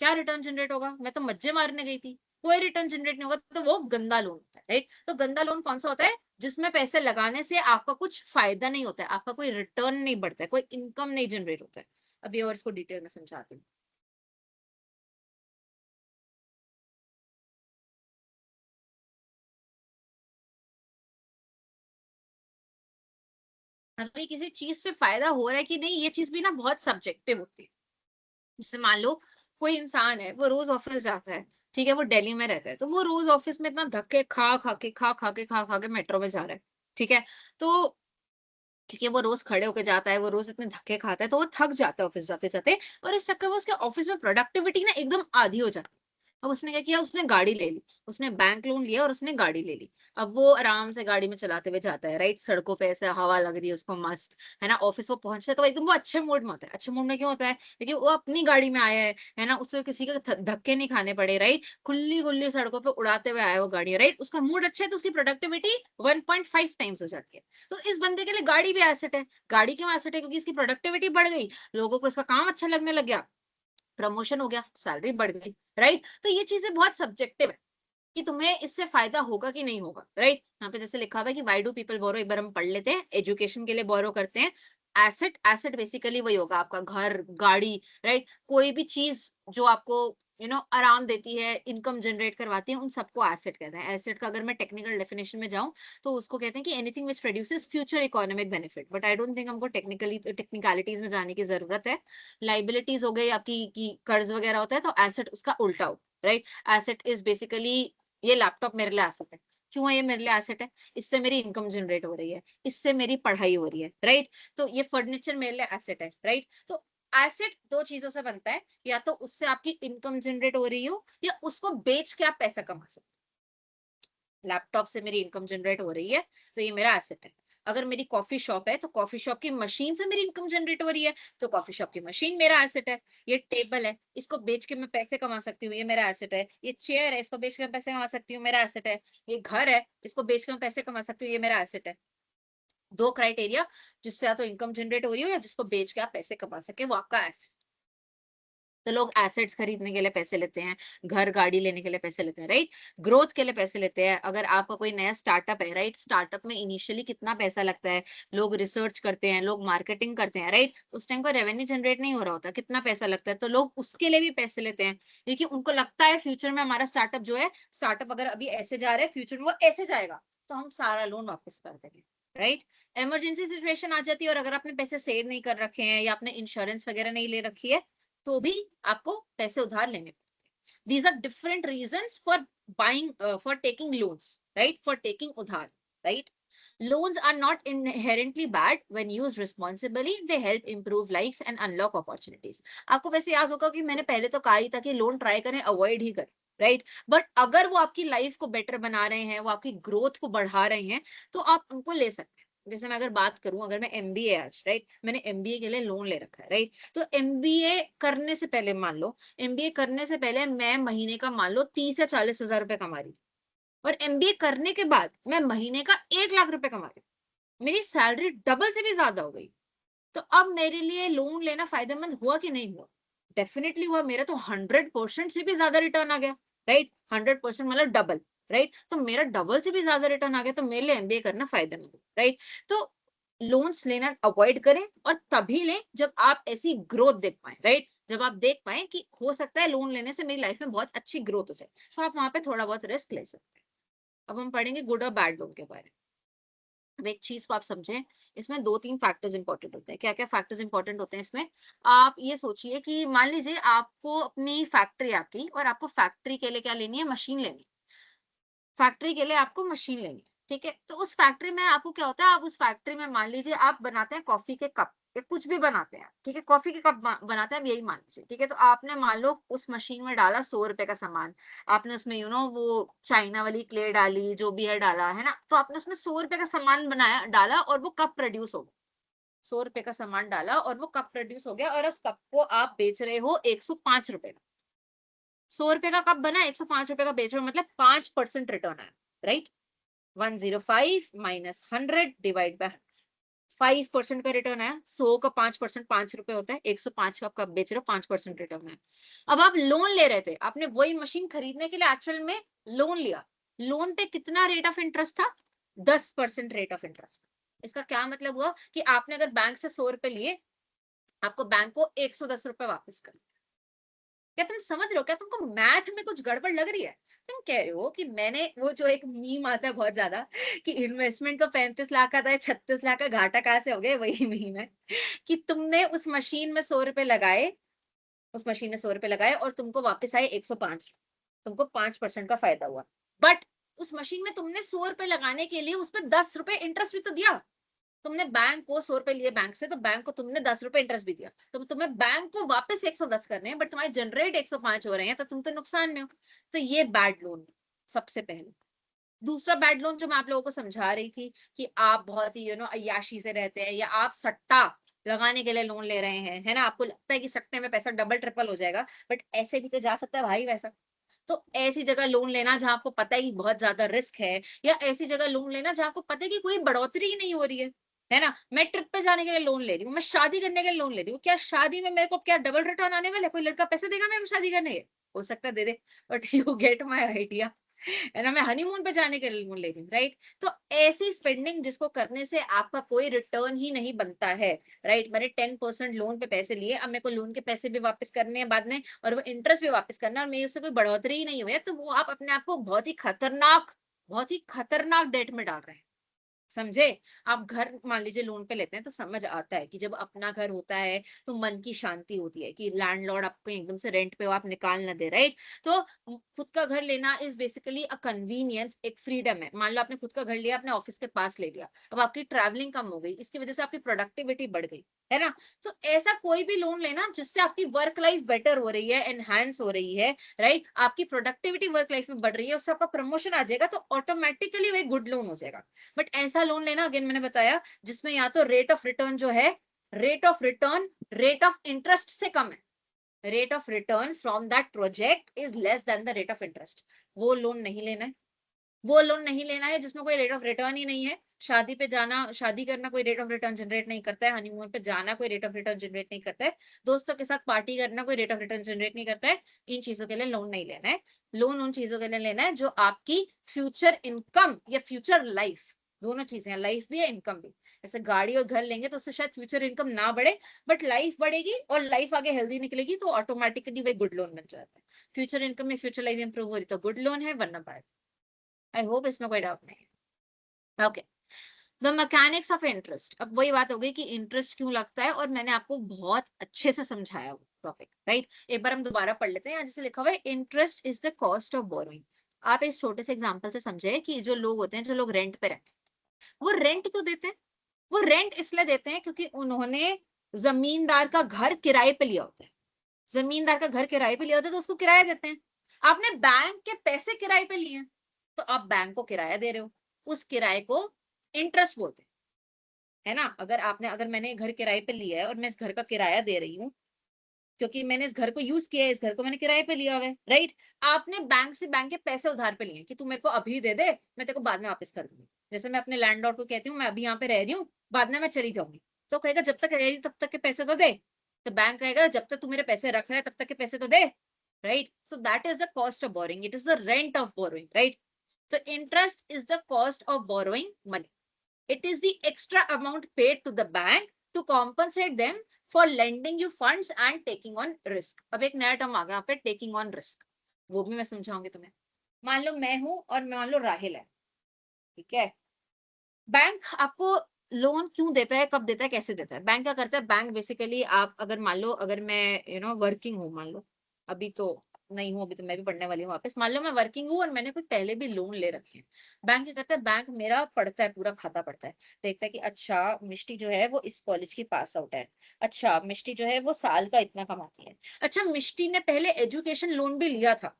क्या रिटर्न जनरेट होगा? मैं तो मज्जे मारने गई थी, कोई रिटर्न जनरेट नहीं होगा। तो वो गंदा लोन होता है, राइट? तो गंदा लोन कौन सा होता है? जिसमें पैसे लगाने से आपका कुछ फायदा नहीं होता है, आपका कोई रिटर्न नहीं बढ़ता है, कोई इनकम नहीं जनरेट होता है। अभी और इसको डिटेल में समझाती हूँ। अभी किसी चीज से फायदा हो रहा है कि नहीं, ये चीज भी ना बहुत सब्जेक्टिव होती है। जैसे मान लो कोई इंसान है, वो रोज ऑफिस जाता है, ठीक है, वो दिल्ली में रहता है, तो वो रोज ऑफिस में इतना धक्के खा के मेट्रो में जा रहा है, ठीक है? तो क्योंकि वो रोज खड़े होके जाता है, वो रोज इतने धक्के खाता है, तो वो थक जाता है ऑफिस जाते जाते, और इस चक्कर में उसके ऑफिस में प्रोडक्टिविटी ना एकदम आधी हो जाती है। अब उसने क्या किया, उसने गाड़ी ले ली, उसने बैंक लोन लिया और उसने गाड़ी ले ली। अब वो आराम से गाड़ी में चलाते हुए जाता है, राइट? सड़कों पे ऐसे हवा लग रही है उसको मस्त, है ना? ऑफिस वो पहुंचता है तो एकदम वो अच्छे मूड में होता है। अच्छे मूड में क्यों होता है? क्योंकि वो अपनी गाड़ी में आया है ना? उससे किसी के धक्के नहीं खाने पड़े, राइट? खुली खुली सड़कों पे उड़ाते हुए आया वो गाड़ी, राइट? उसका मूड अच्छा है तो उसकी प्रोडक्टिविटी 1.5 टाइम्स हो जाती है। तो इस बंदे के लिए गाड़ी भी एसेट है। गाड़ी क्यों एसेट है? क्योंकि इसकी प्रोडक्टिविटी बढ़ गई, लोगों को इसका काम अच्छा लगने लग गया, प्रमोशन हो गया, सैलरी बढ़ गई, राइट? तो ये चीजें बहुत सब्जेक्टिव है कि तुम्हें इससे फायदा होगा कि नहीं होगा, राइट? यहाँ पे जैसे लिखा हुआ है कि व्हाई डू पीपल बोरो, एक बार हम पढ़ लेते हैं। एजुकेशन के लिए बोरो करते हैं। एसेट, एसेट बेसिकली वही होगा आपका घर, गाड़ी, राइट? कोई भी चीज जो आपको आराम देती है, इनकम जनरेट करवाती है, उन सबको एसेट कहते हैं। एसेट का अगर मैं टेक्निकल डेफिनेशन में जाऊं तो उसको कहते हैं कि anything which produces future economic benefit. But I don't think हमको टेक्निकलिटीज में जाने की जरूरत है। लाइबिलिटीज हो गई आपकी की कर्ज वगैरह होता है, तो एसेट उसका उल्टा हो, राइट? एसेट इज बेसिकली, ये लैपटॉप मेरे लिए एसेट है। क्यों है ये मेरे लिए एसेट है? इससे मेरी इनकम जनरेट हो रही है, इससे मेरी पढ़ाई हो रही है, राइट? तो ये फर्नीचर मेरे लिए एसेट है, राइट? तो एसेट दो चीजों से बनता है, या तो उससे आपकी इनकम जनरेट हो रही हो, या उसको बेच के आप पैसा कमा सकते हो। लैपटॉप से मेरी इनकम जनरेट हो रही है तो ये मेरा एसेट है। अगर मेरी कॉफी शॉप है तो कॉफी शॉप की मशीन से मेरी इनकम जनरेट हो रही है, तो कॉफी शॉप की मशीन मेरा एसेट है। ये टेबल है, इसको बेच के मैं पैसे कमा सकती हूँ, ये मेरा एसेट है। ये चेयर है, इसको बेच के मैं पैसे कमा सकती हूँ, मेरा एसेट है। ये घर है, इसको बेच के मैं पैसे कमा सकती हूँ, ये मेरा एसेट है। दो क्राइटेरिया, जिससे या तो इनकम जनरेट हो रही हो या जिसको बेच के आप पैसे कमा सके, वो आपका एसेट। तो लोग एसेट्स खरीदने के लिए पैसे लेते हैं, घर गाड़ी लेने के लिए पैसे लेते हैं, राइट? ग्रोथ के लिए पैसे लेते हैं। अगर आपका कोई नया स्टार्टअप है, राइट? स्टार्टअप में इनिशियली कितना पैसा लगता है, लोग रिसर्च करते हैं, लोग मार्केटिंग करते हैं, राइट? उस टाइम पर रेवेन्यू जनरेट नहीं हो रहा होता, कितना पैसा लगता है, तो लोग उसके लिए भी पैसे लेते हैं, क्योंकि उनको लगता है फ्यूचर में हमारा स्टार्टअप जो है, स्टार्टअप अगर अभी ऐसे जा रहा है, फ्यूचर में वो ऐसे जाएगा, तो हम सारा लोन वापस कर देंगे, राइट? इमरजेंसी सिचुएशन आ जाती है और अगर आपने पैसे सेव नहीं कर रखे हैं या आपने इंश्योरेंस वगैरह नहीं ले रखी है, तो भी आपको पैसे उधार लेने पड़ते हैं। These are different reasons for buying, for taking loans, right? For taking उधार, right? Loans are not inherently bad when used responsibly. They help improve life and unlock opportunities. आपको वैसे याद होगा कि मैंने पहले तो कहा ही था कि लोन ट्राई करें, अवॉइड ही करें, राइट? बट अगर वो आपकी लाइफ को बेटर बना रहे हैं, वो आपकी ग्रोथ को बढ़ा रहे हैं, तो आप उनको ले सकते हैं। जैसे मैं अगर बात करूं, अगर मैं एमबीए आज, राइट, मैंने एमबीए के लिए लोन ले रखा है, राइट? तो एमबीए करने से पहले मान लो, एमबीए करने से पहले मैं महीने का मान लो 30 या 40 हजार रुपए कमा रही थी, और एमबीए करने के बाद मैं महीने का 1 लाख रुपए कमा रही हूँ। मेरी सैलरी डबल से भी ज्यादा हो गई। तो अब मेरे लिए लोन लेना फायदेमंद हुआ कि नहीं हुआ? डेफिनेटली हुआ। मेरा तो 100% से भी ज्यादा रिटर्न आ गया, राइट? 100% मतलब डबल, राइट? तो मेरा डबल से भी ज्यादा रिटर्न आ गया, तो मेरे लिए एमबीए करना फायदेमंद, राइट? तो लोन्स लेना अवॉइड करें, और तभी लें जब आप ऐसी ग्रोथ देख पाए, राइट? जब आप देख पाए कि हो सकता है लोन लेने से मेरी लाइफ में बहुत अच्छी ग्रोथ हो जाए, तो आप वहां पे थोड़ा बहुत रिस्क ले सकते हैं। अब हम पढ़ेंगे गुड और बैड लोन के बारे में। अब एक चीज को आप समझें, इसमें 2-3 फैक्टर्स इंपॉर्टेंट होते हैं। क्या क्या फैक्टर्स इंपॉर्टेंट होते हैं इसमें? आप ये सोचिए कि मान लीजिए आपको अपनी फैक्ट्री आपकी, और आपको फैक्ट्री के लिए क्या लेनी है? मशीन लेनी है। फैक्ट्री के लिए आपको मशीन लेनी है, ठीक है? तो उस फैक्ट्री में आपको क्या होता है, आप उस फैक्ट्री में मान लीजिए आप बनाते हैं कॉफी के कप, या कुछ भी बनाते हैं, ठीक है? कॉफी के कप बनाते हैं, अब यही मान लीजिए, ठीक है? तो आपने मान लो उस मशीन में डाला 100 रुपए का सामान, आपने उसमें वो चाइना वाली क्ले डाली, जो भी है डाला, है ना? तो आपने उसमें 100 रुपए का सामान बनाया, डाला, और वो कप प्रोड्यूस हो गया। 100 रुपए का सामान डाला और वो कप प्रोड्यूस हो गया, और उस कप को आप बेच रहे हो 105 रुपए का। 100 रुपए का कप बना, 105 रुपए का बेच रहे हो, मतलब 5% रिटर्न आया, राइट? 105 माइनस 100 डिवाइड बाय 5% का रिटर्न आया। 100 का 5% 5 रुपए होता है, 105 का आप कब बेच रहे हो, 5% रिटर्न आया। अब आप लोन ले रहे थे, आपने वही मशीन खरीदने के लिए एक्चुअल में लोन लिया। लोन पे कितना रेट ऑफ इंटरेस्ट था? 10% रेट ऑफ इंटरेस्ट। इसका क्या मतलब हुआ कि आपने अगर बैंक से 100 रुपए लिए, आपको बैंक को 110 रुपए वापस कर। क्या तुम समझ रहे हो? क्या तुमको मैथ में कुछ गड़बड़ लग रही है? तुम कह रहे हो कि मैंने, वो जो एक मीम आता है बहुत ज्यादा, कि इन्वेस्टमेंट तो 35 लाख का था, 36 लाख का घाटा कहाँ से हो गया, वही मीम है। कि तुमने उस मशीन में 100 रुपए लगाए, उस मशीन में 100 रुपए लगाए, और तुमको वापस आए 105। तुमको 5% का फायदा हुआ। बट उस मशीन में तुमने 100 रुपए लगाने के लिए उसमें 10 रुपए इंटरेस्ट भी तो दिया। तुमने बैंक को 100 रुपए लिए बैंक से, तो बैंक को तुमने 10 रुपए इंटरेस्ट भी दिया, तो तुम्हें बैंक को वापस 110 करने हैं, बट तुम्हारे जनरेट 105 हो रहे हैं, तो तुम तो नुकसान में हो। तो ये बैड लोन सबसे पहले। दूसरा बैड लोन जो मैं आप लोगों को समझा रही थी, कि आप बहुत ही अय्याशी से रहते हैं, या आप सट्टा लगाने के लिए लोन ले रहे हैं, है ना? आपको लगता है कि सट्टे में पैसा डबल ट्रिपल हो जाएगा, बट ऐसे भी तो जा सकता है भाई वैसा। तो ऐसी जगह लोन लेना जहां आपको पता है कि बहुत ज्यादा रिस्क है, या ऐसी जगह लोन लेना जहां आपको पता है कि कोई बढ़ोतरी ही नहीं हो रही है ना? मैं ट्रिप पे जाने के लिए लोन ले रही हूँ, मैं शादी करने के लिए लोन ले रही हूँ, क्या शादी में मेरे को क्या डबल रिटर्न आने वाला है? कोई लड़का पैसे देगा मेरे को शादी करने के? हो सकता है दे दे, but you get my idea, है ना? मैं हनीमून पे जाने के लिए लोन ले रही हूँ, राइट? तो ऐसी स्पेंडिंग जिसको करने से आपका कोई रिटर्न ही नहीं बनता है, राइट? मैंने 10% लोन पे पैसे लिए, अब मेरे को लोन के पैसे भी वापस करने हैं बाद में, और वो इंटरेस्ट भी वापस करना है, और मेरे उससे कोई बढ़ोतरी ही नहीं हुई है, तो वो आप अपने आप को बहुत ही खतरनाक डेट में डाल रहे हैं। समझे? आप घर मान लीजिए लोन पे लेते हैं, तो समझ आता है कि जब अपना घर होता है तो मन की शांति होती है कि लैंडलॉर्ड आपको एकदम से रेंट पे आप निकाल ना दे, राइट? तो खुद का घर लेना इज बेसिकली अ कन्वीनियंस, एक फ्रीडम है। मान लो आपने खुद का घर लिया, अपने ऑफिस के पास ले लिया, अब आपकी ट्रैवलिंग कम हो गई, इसकी वजह से आपकी प्रोडक्टिविटी बढ़ गई, है ना? तो ऐसा कोई भी लोन लेना जिससे आपकी वर्क लाइफ बेटर हो रही है, एनहांस हो रही है, राइट? आपकी प्रोडक्टिविटी वर्क लाइफ में बढ़ रही है, उससे आपका प्रमोशन आ जाएगा, तो ऑटोमेटिकली वो एक गुड लोन हो जाएगा। बट ऐसा लोन लेना, अगेन मैंने बताया, जिसमें या तो रेट ऑफ रिटर्न जो है, रेट ऑफ इंटरेस्ट से कम है, rate of return from that project is less than the rate of interest, वो लोन नहीं लेना है। वो लोन नहीं लेना है जिसमें कोई रेट ऑफ रिटर्न ही नहीं है। शादी पे जाना, शादी करना कोई रेट ऑफ रिटर्न जनरेट नहीं करता है, हनीमून पे जाना कोई रेट ऑफ रिटर्न जनरेट नहीं करता है, दोस्तों के साथ पार्टी करना कोई रेट ऑफ रिटर्न जनरेट नहीं करता है। इन चीजों के लिए लोन नहीं लेना है। लोन उन चीजों के लिए लेना है जो आपकी फ्यूचर इनकम या फ्यूचर लाइफ, दोनों चीजें हैं, लाइफ भी है इनकम भी। जैसे गाड़ी और घर लेंगे तो उससे शायद फ्यूचर इनकम ना बढ़े, बट लाइफ बढ़ेगी, और लाइफ आगे हेल्दी निकलेगी, तो ऑटोमेटिकली वही गुड लोन बन जाता है। फ्यूचर इनकम में फ्यूचर लाइफ इंप्रूव हो रही तो गुड लोन है, वरना बैड। आई होप इसमें कोई डाउट नहीं है। Okay, the mechanics of interest. अब वही बात हो गई कि इंटरेस्ट क्यों लगता है, और मैंने आपको बहुत अच्छे से समझाया वो टॉपिक, राइट? एक बार हम दोबारा पढ़ लेते हैं। यहाँ जैसे लिखा हुआ है, interest is the cost of borrowing. आप इस छोटे से एग्जांपल से समझे कि जो लोग होते हैं, जो लोग रेंट पे रहते हैं, वो रेंट क्यों देते हैं? वो रेंट इसलिए देते हैं क्योंकि उन्होंने जमींदार का घर किराए पे लिया होता है। जमींदार का घर किराए पे लिया होता है तो उसको किराया देते हैं। आपने बैंक के पैसे किराए पे लिए हैं, तो आप बैंक को किराया दे रहे हो। उस किराए को इंटरेस्ट बोलते हैं, है ना? अगर मैंने घर किराए पे लिया है और मैं इस घर का किराया दे रही हूँ, क्योंकि मैंने इस घर को यूज किया है, इस घर को मैंने किराए पे लिया हुआ है, राइट? आपने बैंक के पैसे उधार पे लिए हैं कि तू मेरे को अभी दे दे, मैं तेरे को बाद में वापस कर दूंगी। जैसे मैं अपने लैंडलॉर्ड को कहती हूँ मैं अभी यहाँ पे रह रही हूँ, बाद में मैं चली जाऊंगी, तो कहेगा जब तक रह रही तब तक के पैसे तो दे। तो बैंक कहेगा जब तक तू मेरे पैसे रख रहा है तब तक के पैसे तो दे, right? So that is the cost of borrowing, it is the rent of borrowing, right? तो interest is the cost of borrowing money. It is the extra amount paid to the bank to compensate them for lending you funds and taking on risk. अब एक नया टर्म आ गया यहाँ पे, taking on risk. वो भी मैं समझाऊंगी तुम्हें. मान लो मैं हूं और मान लो राहिल है, ठीक है? बैंक आपको लोन क्यों देता है, कब देता है, कैसे देता है? बैंक क्या करता है? बैंक बेसिकली आप अगर मान लो अगर मैं वर्किंग हूँ, मान लो अभी तो नहीं हूँ, अभी तो मैं भी पढ़ने वाली हूँ वापस, मान लो मैं वर्किंग हूँ और मैंने कोई पहले भी लोन ले रखे हैं। बैंक क्या करता है? बैंक मेरा पढ़ता है, पूरा खाता पढ़ता है, देखता है कि अच्छा मिष्टी जो है वो इस कॉलेज की पास आउट है, अच्छा मिष्टी जो है वो साल का इतना कमाती है, अच्छा मिष्टी ने पहले एजुकेशन लोन भी लिया था,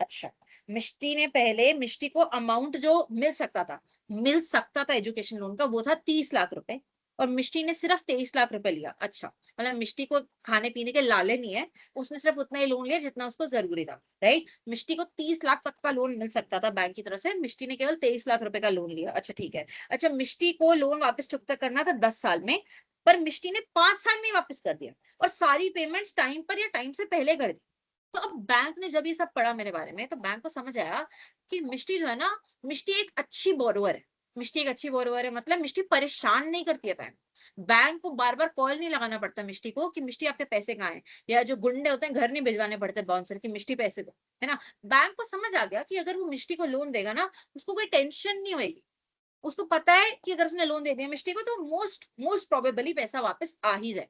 अच्छा मिष्टी को अमाउंट जो मिल सकता था एजुकेशन लोन का, वो था 30 लाख रुपए, और मिष्टी ने सिर्फ 23 लाख रुपए लिया। अच्छा, मतलब मिष्टी को खाने पीने के लाले नहीं है, उसने सिर्फ उतना ही लोन लिया जितना उसको जरूरी था, राइट? मिष्टी को 30 लाख तक का लोन मिल सकता था बैंक की तरफ से, मिष्टी ने केवल 23 लाख रुपए का लोन लिया। अच्छा ठीक है, अच्छा मिष्टी को लोन वापस चुकता करना था 10 साल में, पर मिष्टी ने 5 साल में वापस कर दिया, और सारी पेमेंट्स टाइम पर या टाइम से पहले कर दी। तो अब बैंक ने जब ये सब पढ़ा मेरे बारे में, तो बैंक को समझ आया कि मिष्टी जो है ना, मिष्टी एक अच्छी बोरोवर है। मिष्टी एक अच्छी बोरोवर है मतलब मिष्टी परेशान नहीं करती है बैंक। बैंक को बार बार कॉल नहीं लगाना पड़ता मिष्टी को कि मिष्टी आपके पैसे कहाँ हैं, या जो गुंडे होते हैं घर नहीं भिजवाने पड़ते बाउंसर की मिष्टी पैसे दो, है ना? बैंक को समझ आ गया कि अगर वो मिष्टी को लोन देगा ना, उसको कोई टेंशन नहीं होगी। उसको पता है कि अगर उसने लोन दे दिया मिष्टी को, तो मोस्ट मोस्ट प्रोबेबली पैसा वापस आ ही जाए।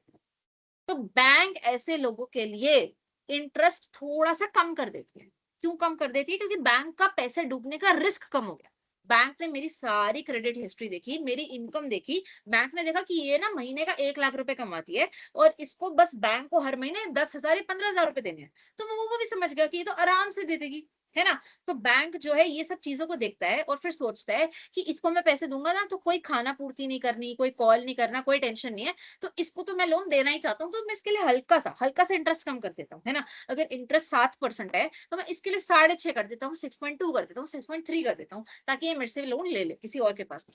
तो बैंक ऐसे लोगों के लिए इंटरेस्ट थोड़ा सा कम कर देती है। क्यों कम कर देती है? क्योंकि बैंक का पैसे डूबने का रिस्क कम हो गया। बैंक ने मेरी सारी क्रेडिट हिस्ट्री देखी, मेरी इनकम देखी, बैंक ने देखा कि ये ना महीने का 1 लाख रुपए कमाती है और इसको बस बैंक को हर महीने 10,000 या 15,000 रुपए देने हैं, तो वो भी समझ गया कि ये तो आराम से दे देगी, है ना? तो बैंक जो है ये सब चीजों को देखता है और फिर सोचता है कि इसको मैं पैसे दूंगा ना तो कोई खाना पूर्ति नहीं करनी, कोई कॉल नहीं करना, कोई टेंशन नहीं है, तो इसको तो मैं लोन देना ही चाहता हूँ, तो मैं इसके लिए हल्का सा इंटरेस्ट कम कर देता हूँ, है ना? अगर इंटरेस्ट 7% है तो मैं इसके लिए 6.5 कर देता हूँ, 6.2 कर देता हूँ, 6.3 कर देता हूँ, ताकि ये मेरे से लोन ले ले किसी और के पास।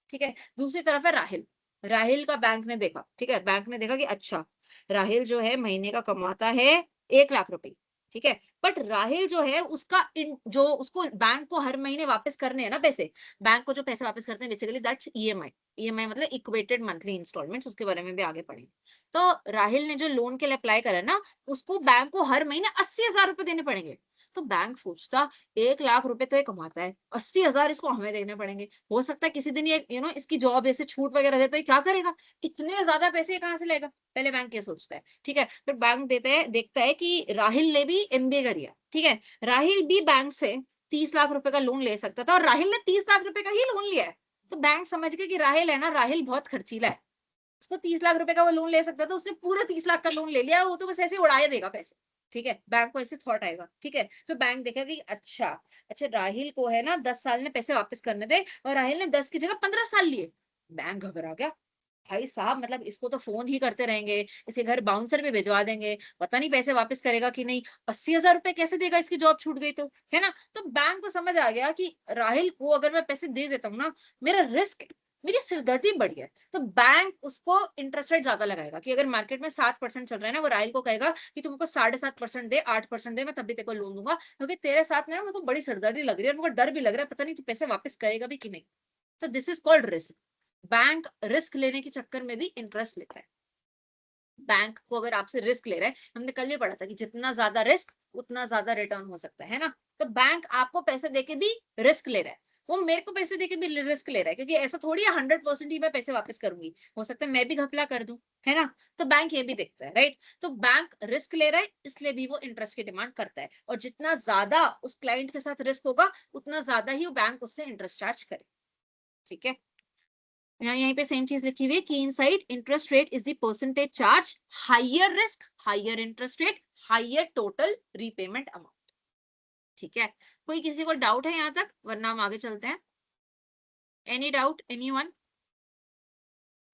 ठीक है, दूसरी तरफ है राहिल। राहिल का बैंक ने देखा, ठीक है, बैंक ने देखा कि अच्छा राहिल जो है महीने का कमाता है 1 लाख रुपए, ठीक है, बट राहिल जो है जो उसको बैंक को हर महीने वापस करने हैं ना पैसे, बैंक को जो पैसे वापस करते हैं बेसिकली दैट्स ईएमआई। ईएमआई मतलब इक्वेटेड मंथली इंस्टॉलमेंट्स, उसके बारे में भी आगे पढ़ेंगे। तो राहिल ने जो लोन के लिए अप्लाई करा ना, उसको बैंक को हर महीने 80,000 रुपए देने पड़ेंगे। तो बैंक सोचता 1 लाख रुपए तो ये कमाता है, 80,000 इसको हमें देने पड़ेंगे, हो सकता है किसी दिन ये इसकी जॉब ऐसे छूट वगैरह दे तो ये क्या करेगा, इतने ज्यादा पैसे ये कहाँ से लेगा? पहले बैंक ये सोचता है, ठीक है। फिर बैंक देखता है कि राहिल ने भी एमबीए करी है, ठीक है, राहिल भी बैंक से 30 लाख रुपए का लोन ले सकता था और राहिल ने 30 लाख रुपए का ही लोन लिया है। तो बैंक समझ गया कि राहिल है ना, राहिल बहुत खर्चीला है, उसको 30 लाख रुपए का वो लोन ले सकता था, उसने पूरा 30 लाख का लोन ले लिया, वो तो बस ऐसे उड़ाया देगा पैसे। ठीक है, बैंक को ऐसे थॉट आएगा, ठीक है। फिर बैंक देखेगा कि अच्छा अच्छा राहिल को है ना 10 साल में पैसे वापस करने दे, और राहिल ने 10 की जगह 15 साल लिए। बैंक घबरा गया, भाई साहब मतलब इसको तो फोन ही करते रहेंगे, इसके घर बाउंसर भी भिजवा देंगे, पता नहीं पैसे वापस करेगा कि नहीं, 80,000 रुपए कैसे देगा, इसकी जॉब छूट गई तो, है ना? तो बैंक को समझ आ गया कि राहिल को अगर मैं पैसे दे देता हूँ ना, मेरा रिस्क, मेरी सिरदर्दी बढ़ी है, तो बैंक उसको इंटरेस्ट रेट ज्यादा लगाएगा कि अगर मार्केट में 7% चल रहा है ना, वो राहिल को कहेगा कि तुमको 7.5% दे, 8% दे, मैं तब भी तेरे को लोन दूंगा, क्योंकि तेरे साथ में मुझको बड़ी सिरदर्दी लग रही है और मुझको डर भी लग रहा है, पता नहीं तू पैसे वापस करेगा भी कि नहीं। तो this is called risk. Bank risk लेने के चक्कर में भी इंटरेस्ट लेता है। बैंक को अगर आपसे रिस्क ले रहा है, हमने कल भी पढ़ा था कि जितना ज्यादा रिस्क उतना ज्यादा रिटर्न हो सकता है ना? तो बैंक आपको पैसे देके भी रिस्क ले रहा है, वो मेरे को पैसे देके भी रिस्क ले रहा है, क्योंकि ऐसा थोड़ी है 100% ही मैं पैसे वापस करूंगी, हो सकता है मैं भी घपला कर दूं, है ना? तो बैंक ये भी देखता है, राइट? तो बैंक रिस्क ले रहा है, इसलिए भी वो इंटरेस्ट की डिमांड करता है, और जितना ज्यादा उस क्लाइंट के साथ रिस्क होगा उतना ज्यादा ही वो बैंक उससे इंटरेस्ट चार्ज करे। ठीक है, यहीं पे सेम चीज लिखी हुई है कि inside interest rate is the percentage charge, higher risk higher interest rate higher total repayment amount. ठीक है, कोई किसी को डाउट है यहाँ तक, वरना हम आगे चलते हैं। Any doubt anyone?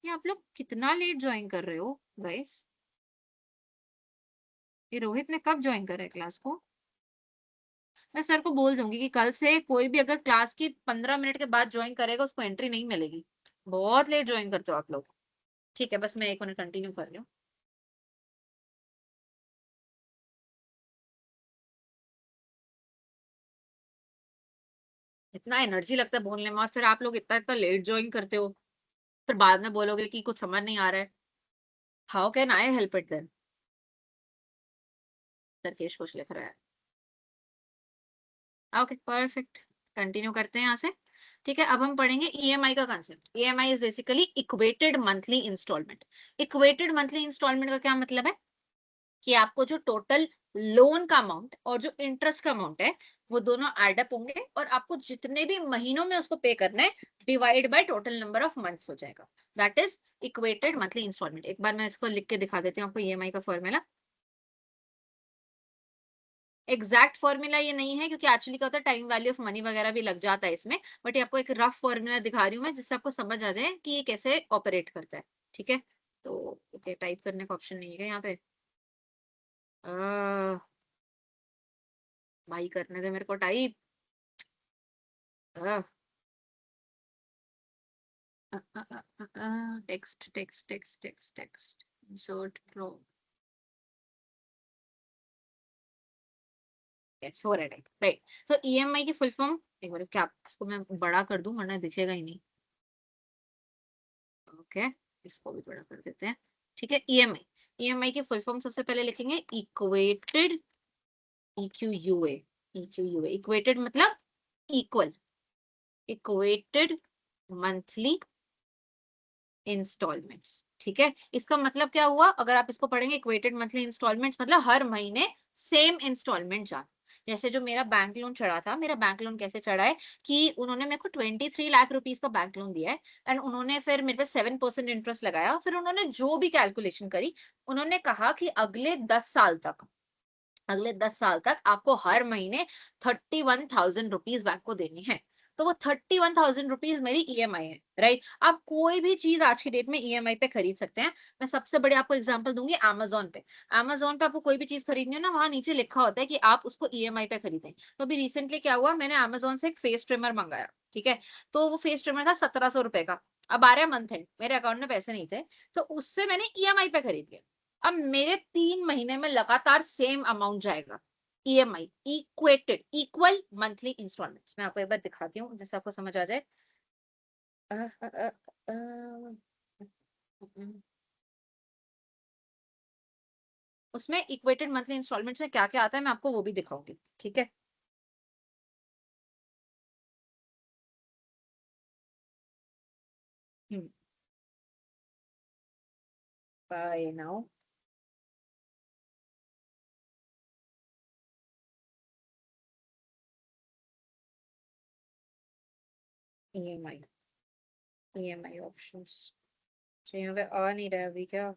ये आप लोग कितना लेट ज्वाइन कर रहे हो गाइस? ये रोहित ने कब ज्वाइन करा है क्लास को? मैं सर को बोल दूंगी कि कल से कोई भी अगर क्लास की 15 मिनट के बाद ज्वाइन करेगा उसको एंट्री नहीं मिलेगी। बहुत लेट ज्वाइन करते हो आप लोग। ठीक है, बस मैं 1 मिनट कंटिन्यू कर रही हूँ। इतना एनर्जी लगता है बोलने में और फिर आप लोग इतना इतना लेट ज्वाइन करते हो, फिर बाद में बोलोगे कि कुछ समझ नहीं आ रहा है। How can I help it then? Tarkesh कुछ लिख रहा है। ओके परफेक्ट, कंटिन्यू करते हैं यहाँ से। ठीक है, अब हम पढ़ेंगे ईएमआई का concept. EMI is basically equated monthly instalment. Equated monthly instalment का क्या मतलब है कि आपको जो टोटल लोन का अमाउंट और जो इंटरेस्ट का अमाउंट है वो दोनों एड अप होंगे और आपको जितने भी महीनों में उसको पे करना है divide by total number of months हो जाएगा। That is equated monthly instalment. एक बार मैं इसको लिख के दिखा देती हूँ आपको ईएमआई का फॉर्मूला। एग्जैक्ट फॉर्मूला ये नहीं है क्योंकि एक्चुअली क्या होता है टाइम वैल्यू ऑफ मनी वगैरह भी लग जाता है इसमें, बट ये आपको एक रफ फॉर्मूला दिखा रही हूँ मैं जिससे आपको समझ आ जाए कि ये कैसे ऑपरेट करता है। ठीक है, तो ओके टाइप करने का ऑप्शन नहीं है यहाँ पे। भाई करने दे मेरे को type. Text text text text text insert pro. Yes हो रहा है राइट। तो ईएमआई की फुल फॉर्म एक बार क्या इसको मैं बड़ा कर दूं वरना दिखेगा ही नहीं। ओके, इसको भी बड़ा कर देते हैं। ठीक है, ईएमआई। ईएमआई की फुल फॉर्म सबसे पहले लिखेंगे इक्वेटेड, EQUA। EQUA इक्वेटेड मतलब इक्वल, इक्वेटेड मंथली इंस्टॉलमेंट्स। ठीक है, इसका मतलब क्या हुआ अगर आप इसको पढ़ेंगे इक्वेटेड मंथली इंस्टॉलमेंट्स मतलब हर महीने सेम इंस्टॉलमेंट जाना। जैसे जो मेरा बैंक लोन चढ़ा था, मेरा बैंक लोन कैसे चढ़ा है कि उन्होंने मेरे को 23 लाख रुपीस का बैंक लोन दिया है एंड उन्होंने फिर मेरे पे 7% इंटरेस्ट लगाया। फिर उन्होंने जो भी कैलकुलेशन करी उन्होंने कहा कि अगले 10 साल तक आपको हर महीने 31,000 रुपीज बैंक को देनी है। तो वो 31,000 रुपीज मेरी ईएमआई है राइट। आप कोई भी चीज आज की डेट में ईएमआई पे खरीद सकते हैं। मैं सबसे बड़े आपको एग्जांपल दूंगी अमेजोन पे। अमेजोन पे आपको कोई भी चीज खरीदनी हो ना, वहां नीचे लिखा होता है कि आप उसको ईएमआई पे खरीदें। तो अभी रिसेंटली क्या हुआ, मैंने अमेजोन से एक फेस ट्रिमर मंगाया। ठीक है, तो वो फेस ट्रिमर था 1700 रुपए का। अब आ रहा है मंथ एंड, मेरे अकाउंट में पैसे नहीं थे तो उससे मैंने ईएमआई पे खरीद लिया। अब मेरे 3 महीने में लगातार सेम अमाउंट जाएगा। EMI equated equal monthly instalments. मैं आपको एक बार दिखाती हूँ जिससे आपको समझ आ जाए। अ, अ, अ, अ, उसमें इक्वेटेड मंथली इंस्टॉलमेंट्स में क्या क्या आता है मैं आपको वो भी दिखाऊंगी। ठीक है, by now. EMI, EMI options यहाँ पे आ नहीं रहा है अभी क्या?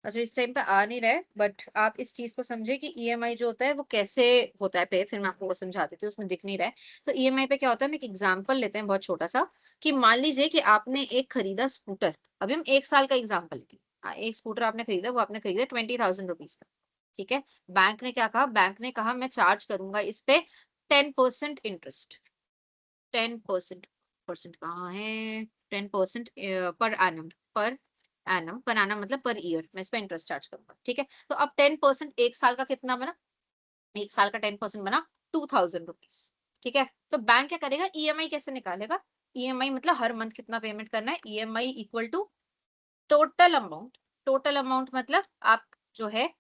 अच्छा इस टाइम पे आ नहीं रहा है, बट आप इस चीज को समझे कि ईएमआई जो होता है वो कैसे होता है पे, फिर मैं आपको वो समझा देती हूँ, उसमें दिख नहीं रहा है। तो ईएमआई पे क्या होता है, हम एक एग्जांपल लेते हैं बहुत छोटा सा कि मान लीजिए कि आपने एक खरीदा स्कूटर। अभी हम 1 साल का एग्जाम्पल लेंगे। एक स्कूटर आपने खरीदा, वो आपने खरीदा 20,000 रुपीज का। ठीक है, बैंक ने क्या कहा, बैंक ने कहा मैं चार्ज करूंगा इस पे 10% इंटरेस्ट। 10% परसेंट कहाँ है, 10% पर एनम, पर एनम मतलब पर ईयर मैं इस पे इंटरेस्ट चार्ज करूंगा। ठीक है, तो अब 10% 1 साल का कितना बना, 1 साल का 10% बना 2,000 रुपीज। ठीक है, तो बैंक क्या करेगा, ईएमआई कैसे निकालेगा, ईएमआई मतलब हर मंथ कितना पेमेंट करना है, EMI equal to total amount. Total amount मतलब आप जो है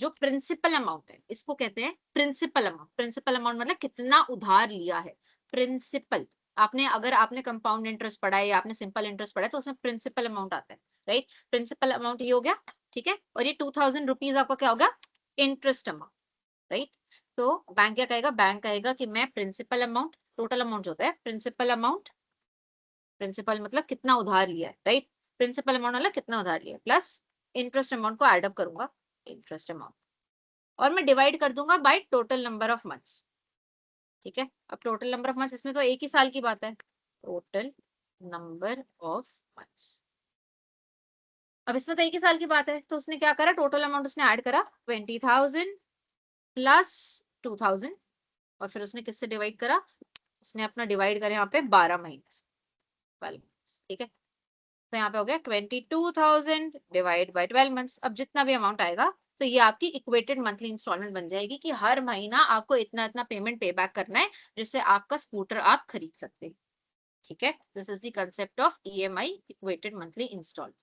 जो प्रिंसिपल अमाउंट है इसको कहते हैं प्रिंसिपल अमाउंट। प्रिंसिपल अमाउंट मतलब कितना उधार लिया है, प्रिंसिपल। आपने अगर आपने कंपाउंड इंटरेस्ट पढ़ा है या आपने सिंपल इंटरेस्ट पढ़ा है तो उसमें प्रिंसिपल अमाउंट आता है राइट। प्रिंसिपल अमाउंट ये हो गया। ठीक है, और ये 2,000 रुपीज आपका क्या होगा, इंटरेस्ट अमाउंट राइट। तो बैंक क्या कहेगा, बैंक कहेगा कि मैं प्रिंसिपल अमाउंट, टोटल अमाउंट जो होता है प्रिंसिपल अमाउंट, प्रिंसिपल मतलब कितना उधार लिया है, राइट। प्रिंसिपल अमाउंट मतलब कितना उधार लिया है प्लस इंटरेस्ट अमाउंट को एड अप करूंगा, इंटरेस्ट अमाउंट, और मैं डिवाइड कर दूंगा bye total number of months. ठीक है, अब टोटल नंबर ऑफ मंथ्स, इसमें तो एक ही साल की बात है, टोटल नंबर ऑफ मंथ्स। अब इसमें तो एक ही साल की बात है, तो उसने क्या करा, टोटल अमाउंट उसने ऐड करा 20,000 प्लस 2,000, और फिर उसने किससे डिवाइड करा, उसने अपना डिवाइड करा यहाँ पे 12 महीने से, 12 months, ठीक है। तो यहाँ पे हो गया 22,000 डिवाइड बाय 12 मंथ्स। अब जितना भी अमाउंट आएगा तो ये आपकी इक्वेटेड मंथली इंस्टॉलमेंट बन जाएगी कि हर महीना आपको इतना इतना पेमेंट पे बैक करना है, जिससे आपका स्कूटर आप खरीद सकते हैं। ठीक है, this is the concept of EMI, equated monthly installment.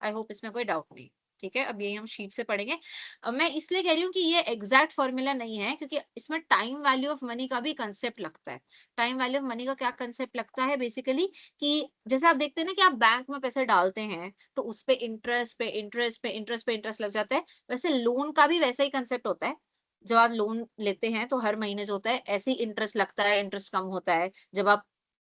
I hope इसमें कोई डाउट नहीं। ठीक है, अब यही हम शीट से पढ़ेंगे। अब मैं इसलिए कह रही हूँ कि ये एग्जैक्ट फॉर्मूला नहीं है, क्योंकि इसमें टाइम वैल्यू ऑफ मनी का भी कंसेप्ट लगता है। टाइम वैल्यू ऑफ मनी का क्या कंसेप्ट लगता है बेसिकली, कि जैसे आप देखते हैं ना कि आप बैंक में पैसे डालते हैं तो उस पे इंटरेस्ट पे इंटरेस्ट पे इंटरेस्ट पे इंटरेस्ट लग जाता है, वैसे लोन का भी वैसा ही कंसेप्ट होता है। जब आप लोन लेते हैं तो हर महीने जो होता है ऐसे ही इंटरेस्ट लगता है, इंटरेस्ट कम होता है। जब आप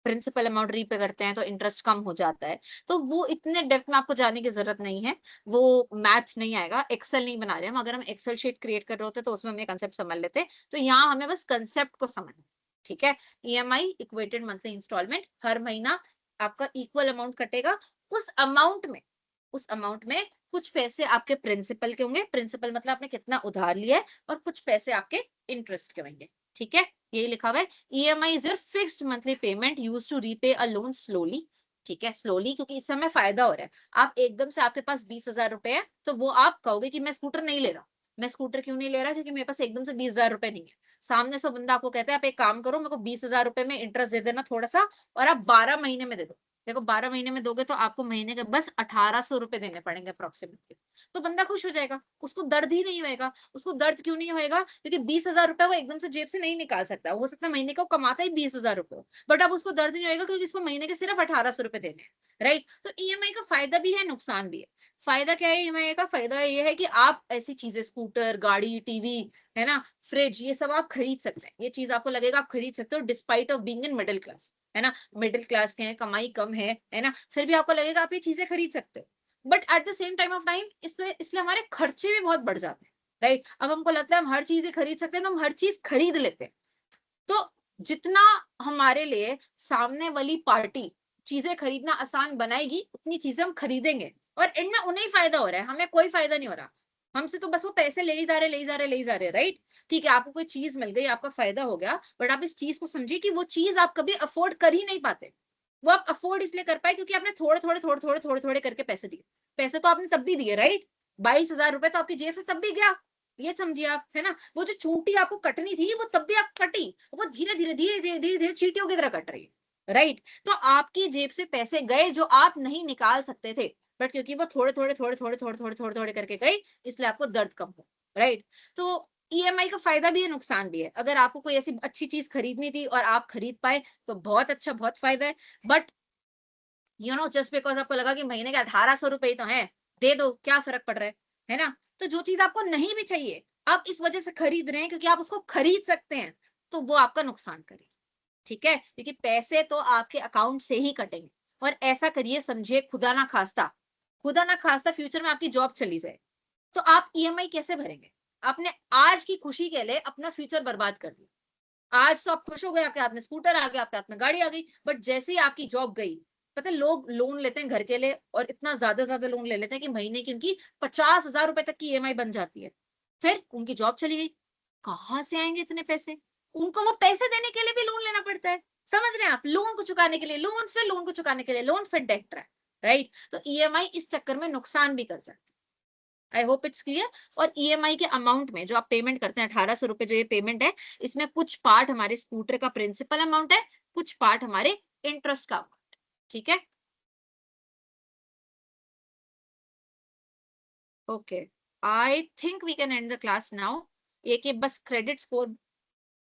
प्रिंसिपल अमाउंट रीपे करते हैं तो इंटरेस्ट कम हो जाता है। तो वो इतने डेप्थ में आपको जाने की जरूरत नहीं है, वो मैथ नहीं आएगा, एक्सेल नहीं बना रहे हम। अगर हम एक्सेल शीट क्रिएट कर रहे होते तो उसमें हम ये कंसेप्ट समझ लेते। तो यहाँ हमें बस कंसेप्ट को समझना। ठीक है, ईएमआई इक्वेटेड मंथली इंस्टॉलमेंट, हर महीना आपका इक्वल अमाउंट कटेगा। उस अमाउंट में, उस अमाउंट में कुछ पैसे आपके प्रिंसिपल के होंगे, प्रिंसिपल मतलब आपने कितना उधार लिया है, और कुछ पैसे आपके इंटरेस्ट के होंगे। ठीक है, यही लिखा हुआ है, EMI is your fixed monthly payment used to repay a loan slowly. ठीक है, स्लोली, क्योंकि इस समय फायदा हो रहा है। आप एकदम से आपके पास 20,000 रुपए है तो वो आप कहोगे कि मैं स्कूटर नहीं ले रहा। मैं स्कूटर क्यों नहीं ले रहा, क्योंकि मेरे पास एकदम से 20,000 रुपए नहीं है। सामने से बंदा आपको कहता है आप एक काम करो, मेरे को 20,000 रुपए में इंटरेस्ट दे देना थोड़ा सा, और आप 12 महीने में दे दो। देखो 12 महीने में दोगे तो आपको महीने के बस 1,800 रुपए देने पड़ेंगे अप्रोक्सीमेटली। तो बंदा खुश हो जाएगा, उसको दर्द ही नहीं होएगा। उसको दर्द क्यों नहीं होएगा, क्योंकि 20,000 रुपए वो एकदम से जेब से नहीं निकाल सकता। हो सकता है महीने को कमाता ही 20,000 रुपए, बट अब उसको दर्द नहीं होएगा क्योंकि इसको महीने के सिर्फ 1,800 रुपए देने हैं, राइट। तो ईएमआई का फायदा भी है, नुकसान भी है। फायदा क्या है ईएमआई का, फायदा ये है कि आप ऐसी चीजें, स्कूटर, गाड़ी, टीवी, है ना, फ्रिज, ये सब आप खरीद सकते हैं। ये चीज आपको लगेगा आप खरीद सकते हो despite of being in middle class, है ना। मिडिल क्लास के हैं, कमाई कम है ना, फिर भी आपको लगेगा आप ये चीजें खरीद सकते हो। But at the same time of time इसलिए हमारे खर्चे भी बहुत बढ़ जाते हैं, राइट। अब हमको लगता है हम हर चीज खरीद सकते हैं तो हम हर चीज खरीद लेते हैं। तो जितना हमारे लिए सामने वाली पार्टी चीजें खरीदना आसान बनाएगी, उतनी चीजें हम खरीदेंगे, और इतना उन्हें ही फायदा हो रहा है, हमें कोई फायदा नहीं हो रहा। हमसे तो बस वो पैसे ले ही जा रहे, ले ही जा रहे, ले ही जा रहे, राइट। ठीक है, आपको कोई चीज मिल गई, आपका फायदा हो गया, बट आप इस चीज को समझिए कि वो चीज आप कभी अफोर्ड कर ही नहीं पाते। वो आप अफोर्ड इसलिए कर पाए क्योंकि आपने थोड़े थोड़े थोड़े थोड़े थोड़े थोड़े करके पैसे दिए। पैसे तो आपने तब भी दिए, राइट। 22,000 रुपए तो आपकी जेब से तब भी गया, ये समझिए आप, है ना। वो जो चूंटी आपको कटनी थी वो तब भी आप कटी, वो धीरे धीरे धीरे धीरे धीरे धीरे चींटियों की तरह कट रही है, राइट। तो आपकी जेब से पैसे गए जो आप नहीं निकाल सकते थे, बट क्योंकि वो थोड़े थोड़े थोड़े थोड़े थोड़े थोड़े थोड़े थोड़े करके गए, इसलिए आपको दर्द कम हो, राइट। तो ईएमआई का फायदा भी है, नुकसान भी है। अगर आपको कोई ऐसी अच्छी चीज खरीदनी थी और आप खरीद पाए तो बहुत अच्छा, बहुत फायदा है। बट जस्ट बिकॉज आपको लगा कि महीने के 1,800 रुपए ही तो है, दे दो, क्या फर्क पड़ रहा है ना। तो जो चीज आपको नहीं भी चाहिए, आप इस वजह से खरीद रहे हैं क्योंकि आप उसको खरीद सकते हैं, तो वो आपका नुकसान करेगी। ठीक है, क्योंकि पैसे तो आपके अकाउंट से ही कटेंगे। और ऐसा करिए, समझिए, खुदा ना खास्ता, खुदा ना खास्ता फ्यूचर में आपकी जॉब चली जाए, तो आप ईएमआई कैसे भरेंगे। आपने आज की खुशी के लिए अपना फ्यूचर बर्बाद कर दिया। आज तो आप खुश हो गए, आपके हाथ में स्कूटर आ गया, आपके हाथ में गाड़ी आ गई, बट जैसे ही आपकी जॉब गई, पता है लोग लोन लेते हैं घर के लिए, और इतना ज्यादा लोन ले लेते हैं कि महीने की उनकी 50,000 रुपए तक की ईएमआई बन जाती है। फिर उनकी जॉब चली गई, कहाँ से आएंगे इतने पैसे। उनको वो पैसे देने के लिए भी लोन लेना पड़ता है। समझ रहे हैं आप, लोन को चुकाने के लिए लोन, फिर लोन को चुकाने के लिए लोन, फिर डेट ट्रैप, राइट। तो ईएमआई इस चक्कर में नुकसान भी कर सकती है। आई होप इट्स क्लियर। और ईएमआई के अमाउंट में जो आप पेमेंट करते हैं, 1,800 रुपए जो ये पेमेंट है, इसमें कुछ पार्ट हमारे स्कूटर का प्रिंसिपल अमाउंट है, कुछ पार्ट हमारे इंटरेस्ट का अमाउंट। ठीक है, okay, I think we can end the class now. एक बस क्रेडिट स्कोर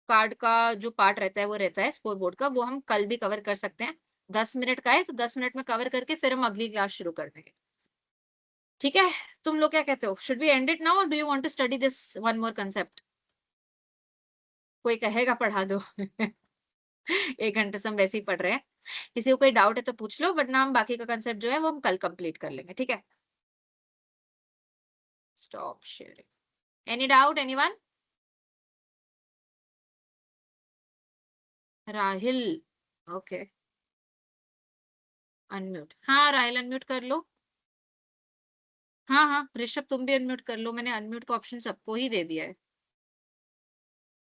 कार्ड का जो पार्ट रहता है वो रहता है स्कोर बोर्ड का, वो हम कल भी कवर कर सकते हैं। 10 मिनट का है तो 10 मिनट में कवर करके फिर हम अगली क्लास शुरू कर देंगे। ठीक है, तुम लोग क्या कहते हो, should we end it now और do you want to study this one more concept. कोई कहेगा पढ़ा दो 1 घंटे से हम वैसे ही पढ़ रहे हैं। किसी को कोई डाउट है तो पूछ लो, वरना हम बाकी का कंसेप्ट जो है वो हम कल कंप्लीट कर लेंगे, ठीक है? Stop sharing. Any doubt anyone? Rahil, okay, unmute. हाँ राहिल अनम्यूट कर लो। हाँ हाँ ऋषभ तुम भी अनम्यूट कर लो, मैंने अनम्यूट का ऑप्शन सबको ही दे दिया है,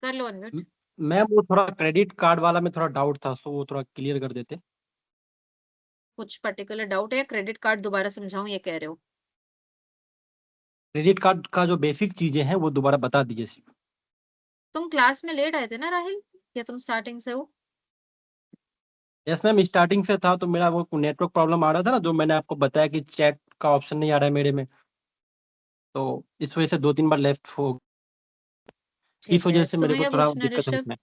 कर लो अनम्यूट। मैम वो थोड़ा क्रेडिट कार्ड वाला में थोड़ा डाउट था, सो वो थोड़ा क्लियर कर देते। कुछ पर्टिकुलर डाउट है? क्रेडिट कार्ड दोबारा समझाऊं ये कह रहे हो? क्रेडिट कार्ड का जो बेसिक चीजें हैं वो दोबारा बता दीजिए सिर्फ। तुम क्लास में लेट आए थे ना राहिल, या तुम स्टार्टिंग से हो? यस मैम, स्टार्टिंग से था, तो मेरा वो नेटवर्क प्रॉब्लम आ रहा था ना, जो मैंने आपको बताया कि चैट का ऑप्शन नहीं आ रहा है मेरे में, तो इस वजह से 2-3 बार लेफ्ट हो, इस ठीक वजह है, से मेरे तुम्हें को क्या थोड़ा पूछना है दिक्कत है ऋषभ? उसमें।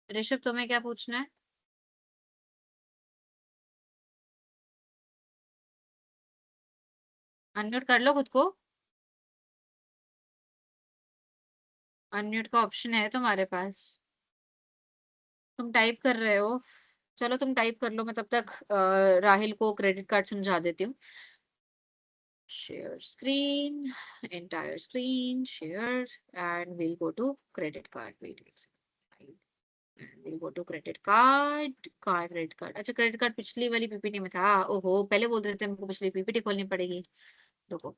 ऋषभ तुम्हें क्या पूछना है? अनम्यूट कर लो खुद को, अनम्यूट का ऑप्शन है तुम्हारे पास। तुम टाइप कर रहे हो, चलो तुम टाइप कर लो, मैं तब तक राहिल को क्रेडिट कार्ड समझा देती हूँ। Share screen, entire screen, share, and we'll go to credit card. Wait, and we'll go to credit card, credit card. अच्छा क्रेडिट कार्ड पिछली वाली पीपीटी में था, ओहो पहले बोल रहे थे हमको पिछली पीपीटी खोलनी पड़ेगी। रुको,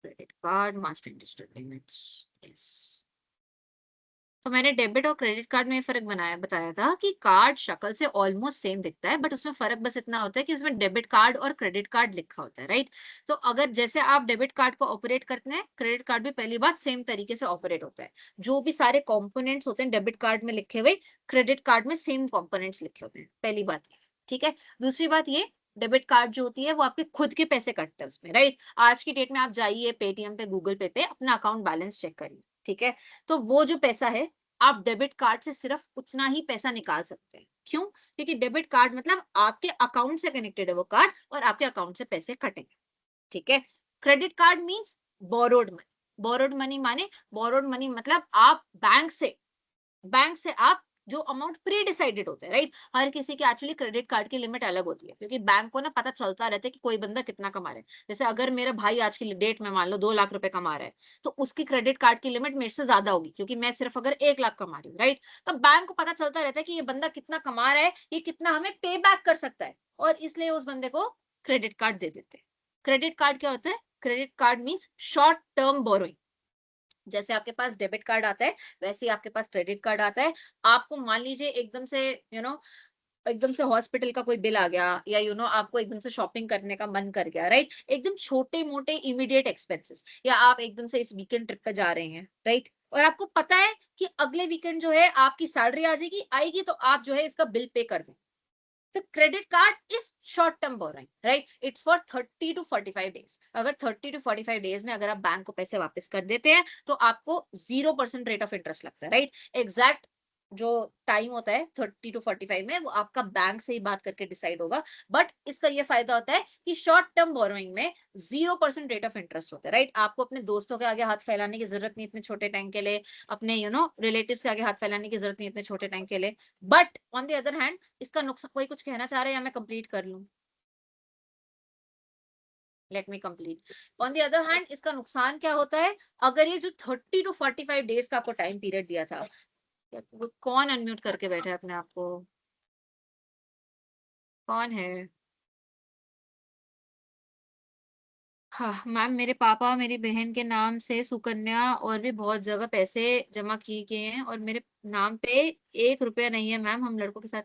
credit card master digital payments, yes. तो मैंने डेबिट और क्रेडिट कार्ड में ये फर्क बताया था कि कार्ड शक्ल से ऑलमोस्ट सेम दिखता है, बट उसमें फर्क बस इतना होता है कि उसमें डेबिट कार्ड और क्रेडिट कार्ड लिखा होता है, राइट? तो अगर जैसे आप डेबिट कार्ड को ऑपरेट करते हैं, क्रेडिट कार्ड भी पहली बात सेम तरीके से ऑपरेट होता है। जो भी सारे कॉम्पोनेंट्स होते हैं डेबिट कार्ड में लिखे हुए, क्रेडिट कार्ड में सेम कॉम्पोनेंट्स लिखे होते हैं, पहली बात, ठीक है? दूसरी बात ये, डेबिट कार्ड जो होती है वो आपके खुद के पैसे कटते हैं उसमें, राइट? आज की डेट में आप जाइए पेटीएम पे, गूगल पे अपना अकाउंट बैलेंस चेक करिए, ठीक है? तो वो जो पैसा है, आप डेबिट कार्ड से सिर्फ उतना ही पैसा निकाल सकते हैं। क्यों? क्योंकि डेबिट कार्ड मतलब आपके अकाउंट से कनेक्टेड है वो कार्ड, और आपके अकाउंट से पैसे कटेंगे, ठीक है? Credit card means borrowed money. Borrowed money माने, बोरोड मनी मतलब आप बैंक से आप जो अमाउंट प्री डिसाइडेड होता है, राइट? हर किसी की एक्चुअली क्रेडिट कार्ड की लिमिट अलग होती है, क्योंकि बैंक को ना पता चलता रहता है कि कोई बंदा कितना कमा रहा है। जैसे अगर मेरा भाई आज की डेट में मान लो 2 लाख रुपए कमा रहा है, तो उसकी क्रेडिट कार्ड की लिमिट मेरे से ज्यादा होगी, क्योंकि मैं सिर्फ अगर 1 लाख कमा रही हूँ, राइट? तो बैंक को पता चलता रहता है कि ये बंदा कितना कमा रहा है, ये कितना हमें पे बैक कर सकता है, और इसलिए उस बंदे को क्रेडिट कार्ड दे देते हैं। क्रेडिट कार्ड क्या होता है? Credit card means short term borrowing. जैसे आपके पास डेबिट कार्ड आता है, वैसे ही आपके पास क्रेडिट कार्ड आता है। आपको मान लीजिए एकदम से एकदम से हॉस्पिटल का कोई बिल आ गया, या आपको एकदम से शॉपिंग करने का मन कर गया, राइट? एकदम छोटे मोटे इमीडिएट एक्सपेंसेस, या आप एकदम से इस वीकेंड ट्रिप पे जा रहे हैं, राइट? और आपको पता है कि अगले वीकेंड जो है आपकी सैलरी आ जाएगी, आएगी, तो आप जो है इसका बिल पे कर दें। तो credit card is short term borrowing, right? It's for 30 to 45 days. अगर 30 to 45 डेज में अगर आप बैंक को पैसे वापस कर देते हैं, तो आपको 0% रेट ऑफ इंटरेस्ट लगता है, राइट? एग्जैक्ट जो टाइम होता है 30 to 45 में, वो आपका बैंक से ही बात करके डिसाइड होगा। बट इसका ये फायदा होता है कि शॉर्ट टर्म बोरोइंग में 0% रेट ऑफ इंटरेस्ट होता है, राइट? आपको अपने दोस्तों के आगे हाथ फैलाने की जरूरत नहीं इतने छोटे टाइम के लिए, अपने रिलेटिव्स के आगे हाथ फैलाने की जरूरत नहीं इतने छोटे टाइम के लिए। But on the other hand, इसका नुकसान, कोई कुछ कहना चाह रहे हैं या मैं कंप्लीट कर लूं? Let me complete. On the other hand, इसका नुकसान क्या होता है? अगर ये जो 30 to 45 डेज का आपको टाइम पीरियड दिया था, वो कौन अनम्यूट करके बैठा है अपने आप को? कौन है? हाँ मैम, मेरे पापा मेरी बहन के नाम से सुकन्या और भी बहुत जगह पैसे जमा किए गए हैं, और मेरे नाम पे 1 रुपया नहीं है मैम, हम लड़कों के साथ।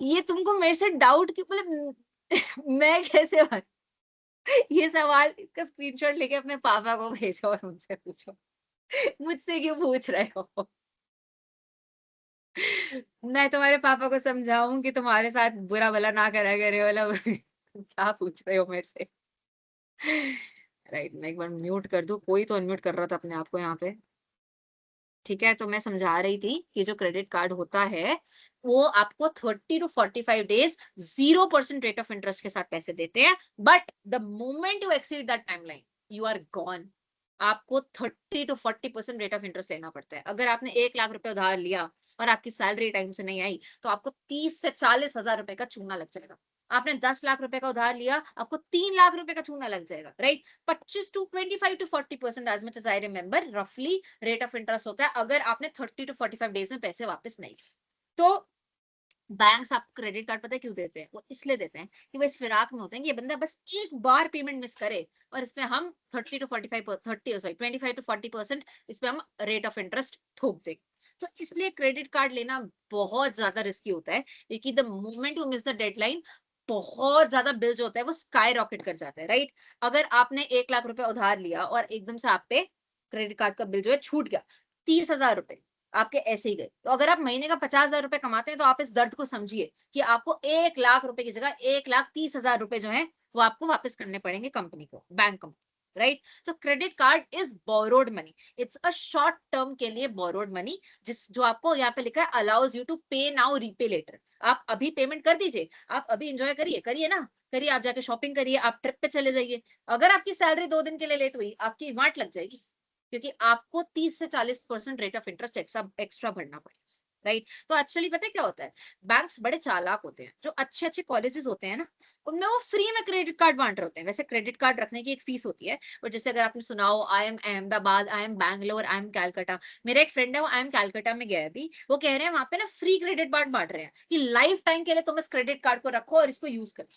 ये तुमको मेरे से डाउट क्यों, मतलब मैं कैसे ये सवाल का स्क्रीनशॉट लेके अपने पापा को भेजो और उनसे पूछो, मुझसे क्यों पूछ रहे हो? मैं तुम्हारे पापा को समझाऊं कि तुम्हारे साथ बुरा भला ना करा करे वाला क्या पूछ रहे हो मेरे से? राइट, मैं एक बार म्यूट कर दूं, कोई तो अनम्यूट कर रहा था अपने आप को यहाँ पे। ठीक है, तो मैं समझा रही थी कि जो क्रेडिट कार्ड होता है, वो आपको 30 to 45 days 0% rate of interest के साथ पैसे देते हैं, but the moment you exceed that timeline, you are gone. आपको 30 to 40% रेट ऑफ इंटरेस्ट लेना पड़ता है। अगर आपने 1 लाख रुपए उधार लिया और आपकी सैलरी टाइम से नहीं आई, तो आपको 30 से 40 हजार रुपए का चूना लग जाएगा। आपने 10 लाख रुपए का उधार लिया, आपको 3 लाख रुपए का चूना लग जाएगा, right? 25 to 25 to 40% as much as I remember रफली रेट ऑफ इंटरेस्ट होता है, अगर आपने 30 to 45 डेज में पैसे वापस नहीं किए। तो बैंक्स आपको क्रेडिट कार्ड पता है क्यों देते हैं? वो इसलिए देते हैं कि वो इस फिराक में होते हैं कि ये बंदा बस एक बार पेमेंट मिस करे और इसमें हम 30 to 45 30 सॉरी 25 to 40% इसमें हम रेट ऑफ इंटरेस्ट ठोक देंगे। तो इसलिए क्रेडिट कार्ड लेना बहुत ज्यादा रिस्की होता है, क्योंकि the moment you miss the deadline, बहुत ज्यादा बिल जो होता है वो स्काई रॉकेट कर जाता है, राइट? अगर आपने 1 लाख रुपए उधार लिया और एकदम से आप पे क्रेडिट कार्ड का बिल जो है छूट गया 30,000 रुपए आपके ऐसे ही गए, तो अगर आप महीने का 50,000 रुपए कमाते हैं तो आप इस दर्द को समझिए कि आपको 1 लाख रुपए की जगह 1,30,000 रुपए जो है वो आपको वापस करने पड़ेंगे कंपनी को, बैंक कंपनी, राइट? तो credit card is borrowed money, it's a short term के लिए बोरोड मनी, जो आपको यहाँ पे लिखा है allows you to pay now repay letter. आप अभी पेमेंट कर दीजिए, आप अभी एंजॉय करिए, करिए ना, करिए, आप जाके शॉपिंग करिए, आप ट्रिप पे चले जाइए। अगर आपकी सैलरी 2 दिन के लिए लेट हुई, आपकी वाट लग जाएगी, क्योंकि आपको 30 से 40% रेट ऑफ इंटरेस्ट एक्स्ट्रा भरना पड़ेगा, राइट? तो एक्चुअली पता है क्या होता है, बैंक्स बड़े चालाक होते हैं, जो अच्छे अच्छे कॉलेजेस होते हैं ना, उनमें वो फ्री में क्रेडिट कार्ड बांट रहे होते हैं। वैसे क्रेडिट कार्ड रखने की एक फीस होती है, और जैसे अगर आपने सुना हो I am Ahmedabad, I am Bangalore, I am Calcutta, मेरा एक फ्रेंड है वो आई एम कैलकाटा में गया है अभी, वो कह रहे हैं वहां पे ना फ्री क्रेडिट कार्ड बांट रहे हैं कि लाइफ टाइम के लिए तुम इस क्रेडिट कार्ड को रखो और इसको यूज करो,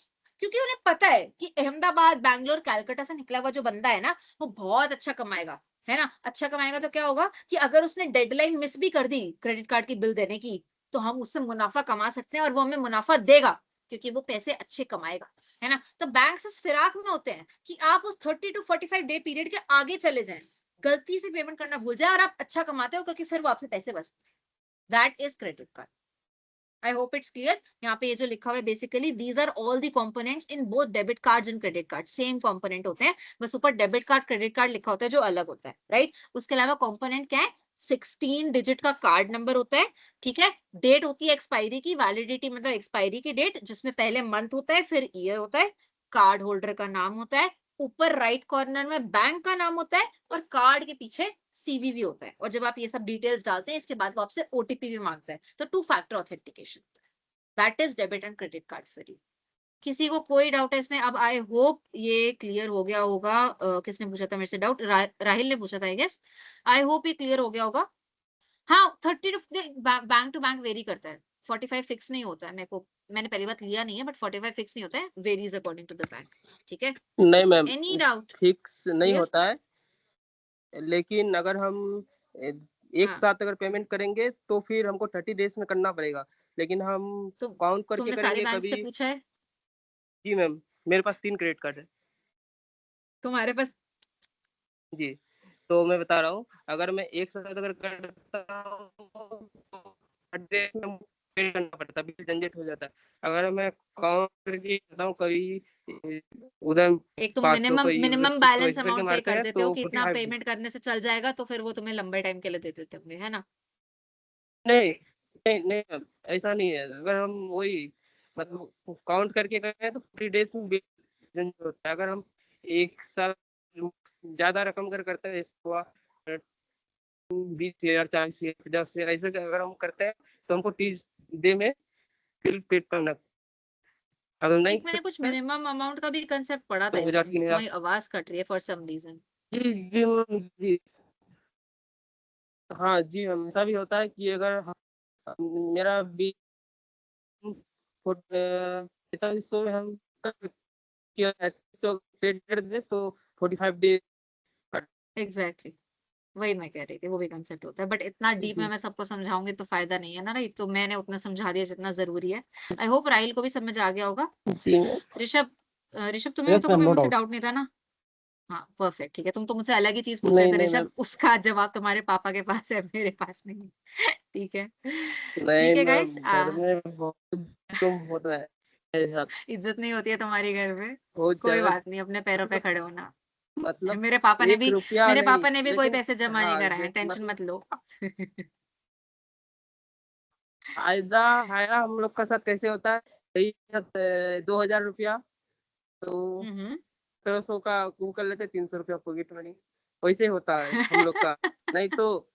क्योंकि उन्हें पता है कि अहमदाबाद, बैंगलोर, कैलकाटा से निकला हुआ जो बंदा है ना, वो बहुत अच्छा कमाएगा, है ना? अच्छा कमाएगा तो क्या होगा कि अगर उसने डेडलाइन मिस भी कर दी क्रेडिट कार्ड की बिल देने की, तो हम उससे मुनाफा कमा सकते हैं और वो हमें मुनाफा देगा, क्योंकि वो पैसे अच्छे कमाएगा, है ना? तो बैंक इस फिराक में होते हैं कि आप उस 30 to 45 डे पीरियड के आगे चले जाएं, गलती से पेमेंट करना भूल जाए और आप अच्छा कमाते हो, क्योंकि फिर वो आपसे पैसे बस, that is credit card. I hope it's clear. यहाँ पे ये जो लिखा हुआ है basically these are all the components in both debit cards and credit card, same component होते हैं, बस ऊपर डेबिट कार्ड क्रेडिट कार्ड लिखा होता है जो अलग होता है, राइट? उसके अलावा कंपोनेंट क्या है? 16 डिजिट का कार्ड नंबर होता है, ठीक है? डेट होती है एक्सपायरी की, वैलिडिटी मतलब एक्सपायरी की डेट, जिसमें पहले मंथ होता है फिर ईयर होता है, कार्ड होल्डर का नाम होता है, ऊपर राइट कॉर्नर में बैंक का नाम होता है, और कार्ड के पीछे सीवीवी होता है। और जब आप ये सब डिटेल्स डालते हैं इसके बाद वो आपसे ओटीपी भी मांगता है, तो 2 factor authentication, that is debit and credit card for you. किसी को कोई डाउट है इसमें? अब आई होप ये क्लियर हो गया होगा। किसने पूछा था मेरे से डाउट? राहिल ने पूछा था आई गेस। आई होप ये क्लियर हो गया होगा। हाँ, 30 बैंक टू बैंक वेरी करता है, 45 फिक्स नहीं होता है। मेरे को, मैंने पहली बात लिया नहीं है, बट 45 फिक्स नहीं होता है, varies according to the bank, ठीक है? नहीं मैम, एनी डाउट? फिक्स नहीं Clear? होता है, लेकिन अगर हम एक हाँ, साथ अगर पेमेंट करेंगे तो फिर हमको 30 डेज में करना पड़ेगा, लेकिन हम तो काउंट करके तुमने सारे करेंगे बैंक से कभी। पूछा है? जी मैम, मेरे पास 3 क्रेडिट कार्ड है। तुम्हारे पास? जी, तो मैं बता रहा हूँ, अगर मैं एक साथ अगर करता हूँ तो 30 डेज में हमको पे करना पड़ता है, फिर झंझट हो जाता है। अगर मैं काउंट करके करता हूँ, कभी उधर एक तुम 500 मिनिमम कभी उधर मिनिमम 600 बैलेंस ऐसे करके अमाउंट पे मारते कर हैं देते हो तो कि इतना 45 पेमेंट करने से चल जाएगा, तो फिर वो तुम्हें लंबे टाइम के लिए दे देते होंगे, है ना? नहीं, नहीं, नहीं मैम, ऐसा नहीं है। अगर हम वही मतलब काउंट करके करें तो 40 डेज में झंझट होता है। अगर हम एक साथ ज़्यादा रकम कर करते हैं, हुआ 20,000, 40,000, 50,000 ऐसे अगर हम करते हैं तो हमको 30 डे में बिल पे करना। अगर नहीं एक मैंने कुछ करते मिनिमम अमाउंट का भी कंसेप्ट पढ़ा था 2,000, इसमें, 3,000। तुम्हारी आवाज कट रही है फॉर सम रीजन। जी, जी मैम, जी। हाँ जी मैम, ऐसा भी होता है कि अगर मेरा बिल 4500 में हम पेड कर दे तो 45 डेज। एग्जैक्टली, वही मैं कह रही थी, वो भी कंसेप्ट होता है, बट इतना डीप में जी, मैं सबको समझाऊंगी तो फायदा नहीं है ना, राइट? तो मैंने उतना समझा दिया जितना जरूरी है। आई होप राहिल को भी समझ आ गया होगा। जी मैम। ऋषभ, ऋषभ तुम्हें यस तो मैम, कोई नो मुझसे डाउट। डाउट नहीं था ना? हाँ, परफेक्ट, ठीक है। तुम तो मुझसे अलग ही चीज पूछ रहे नहीं, थे नहीं ऋषभ, मैम। उसका जवाब तुम्हारे पापा के पास है, मेरे पास नहीं है। ठीक है, नहीं ठीक है मैम, गाइस। घर में बहुत कम होता है मेरे साथ, इज्जत नहीं होती है तुम्हारी घर में? बहुत कोई ज़्यादा। बात नहीं, अपने पैरों पे खड़े होना। मतलब मेरे पापा ने 1 भी, रुपया मेरे नहीं, पापा ने भी कोई लेकिन पैसे जमा नहीं हाँ, कराए हैं, जे टेंशन मतलब मत लो। फ़ायदा है हम लोग का साथ कैसे होता है, कहीं 2,000 रुपया तो हम्म, 1,300 का वो कर लेते, 300 रुपया पॉकेट मनी। वैसे होता है हम लोग का, नहीं तो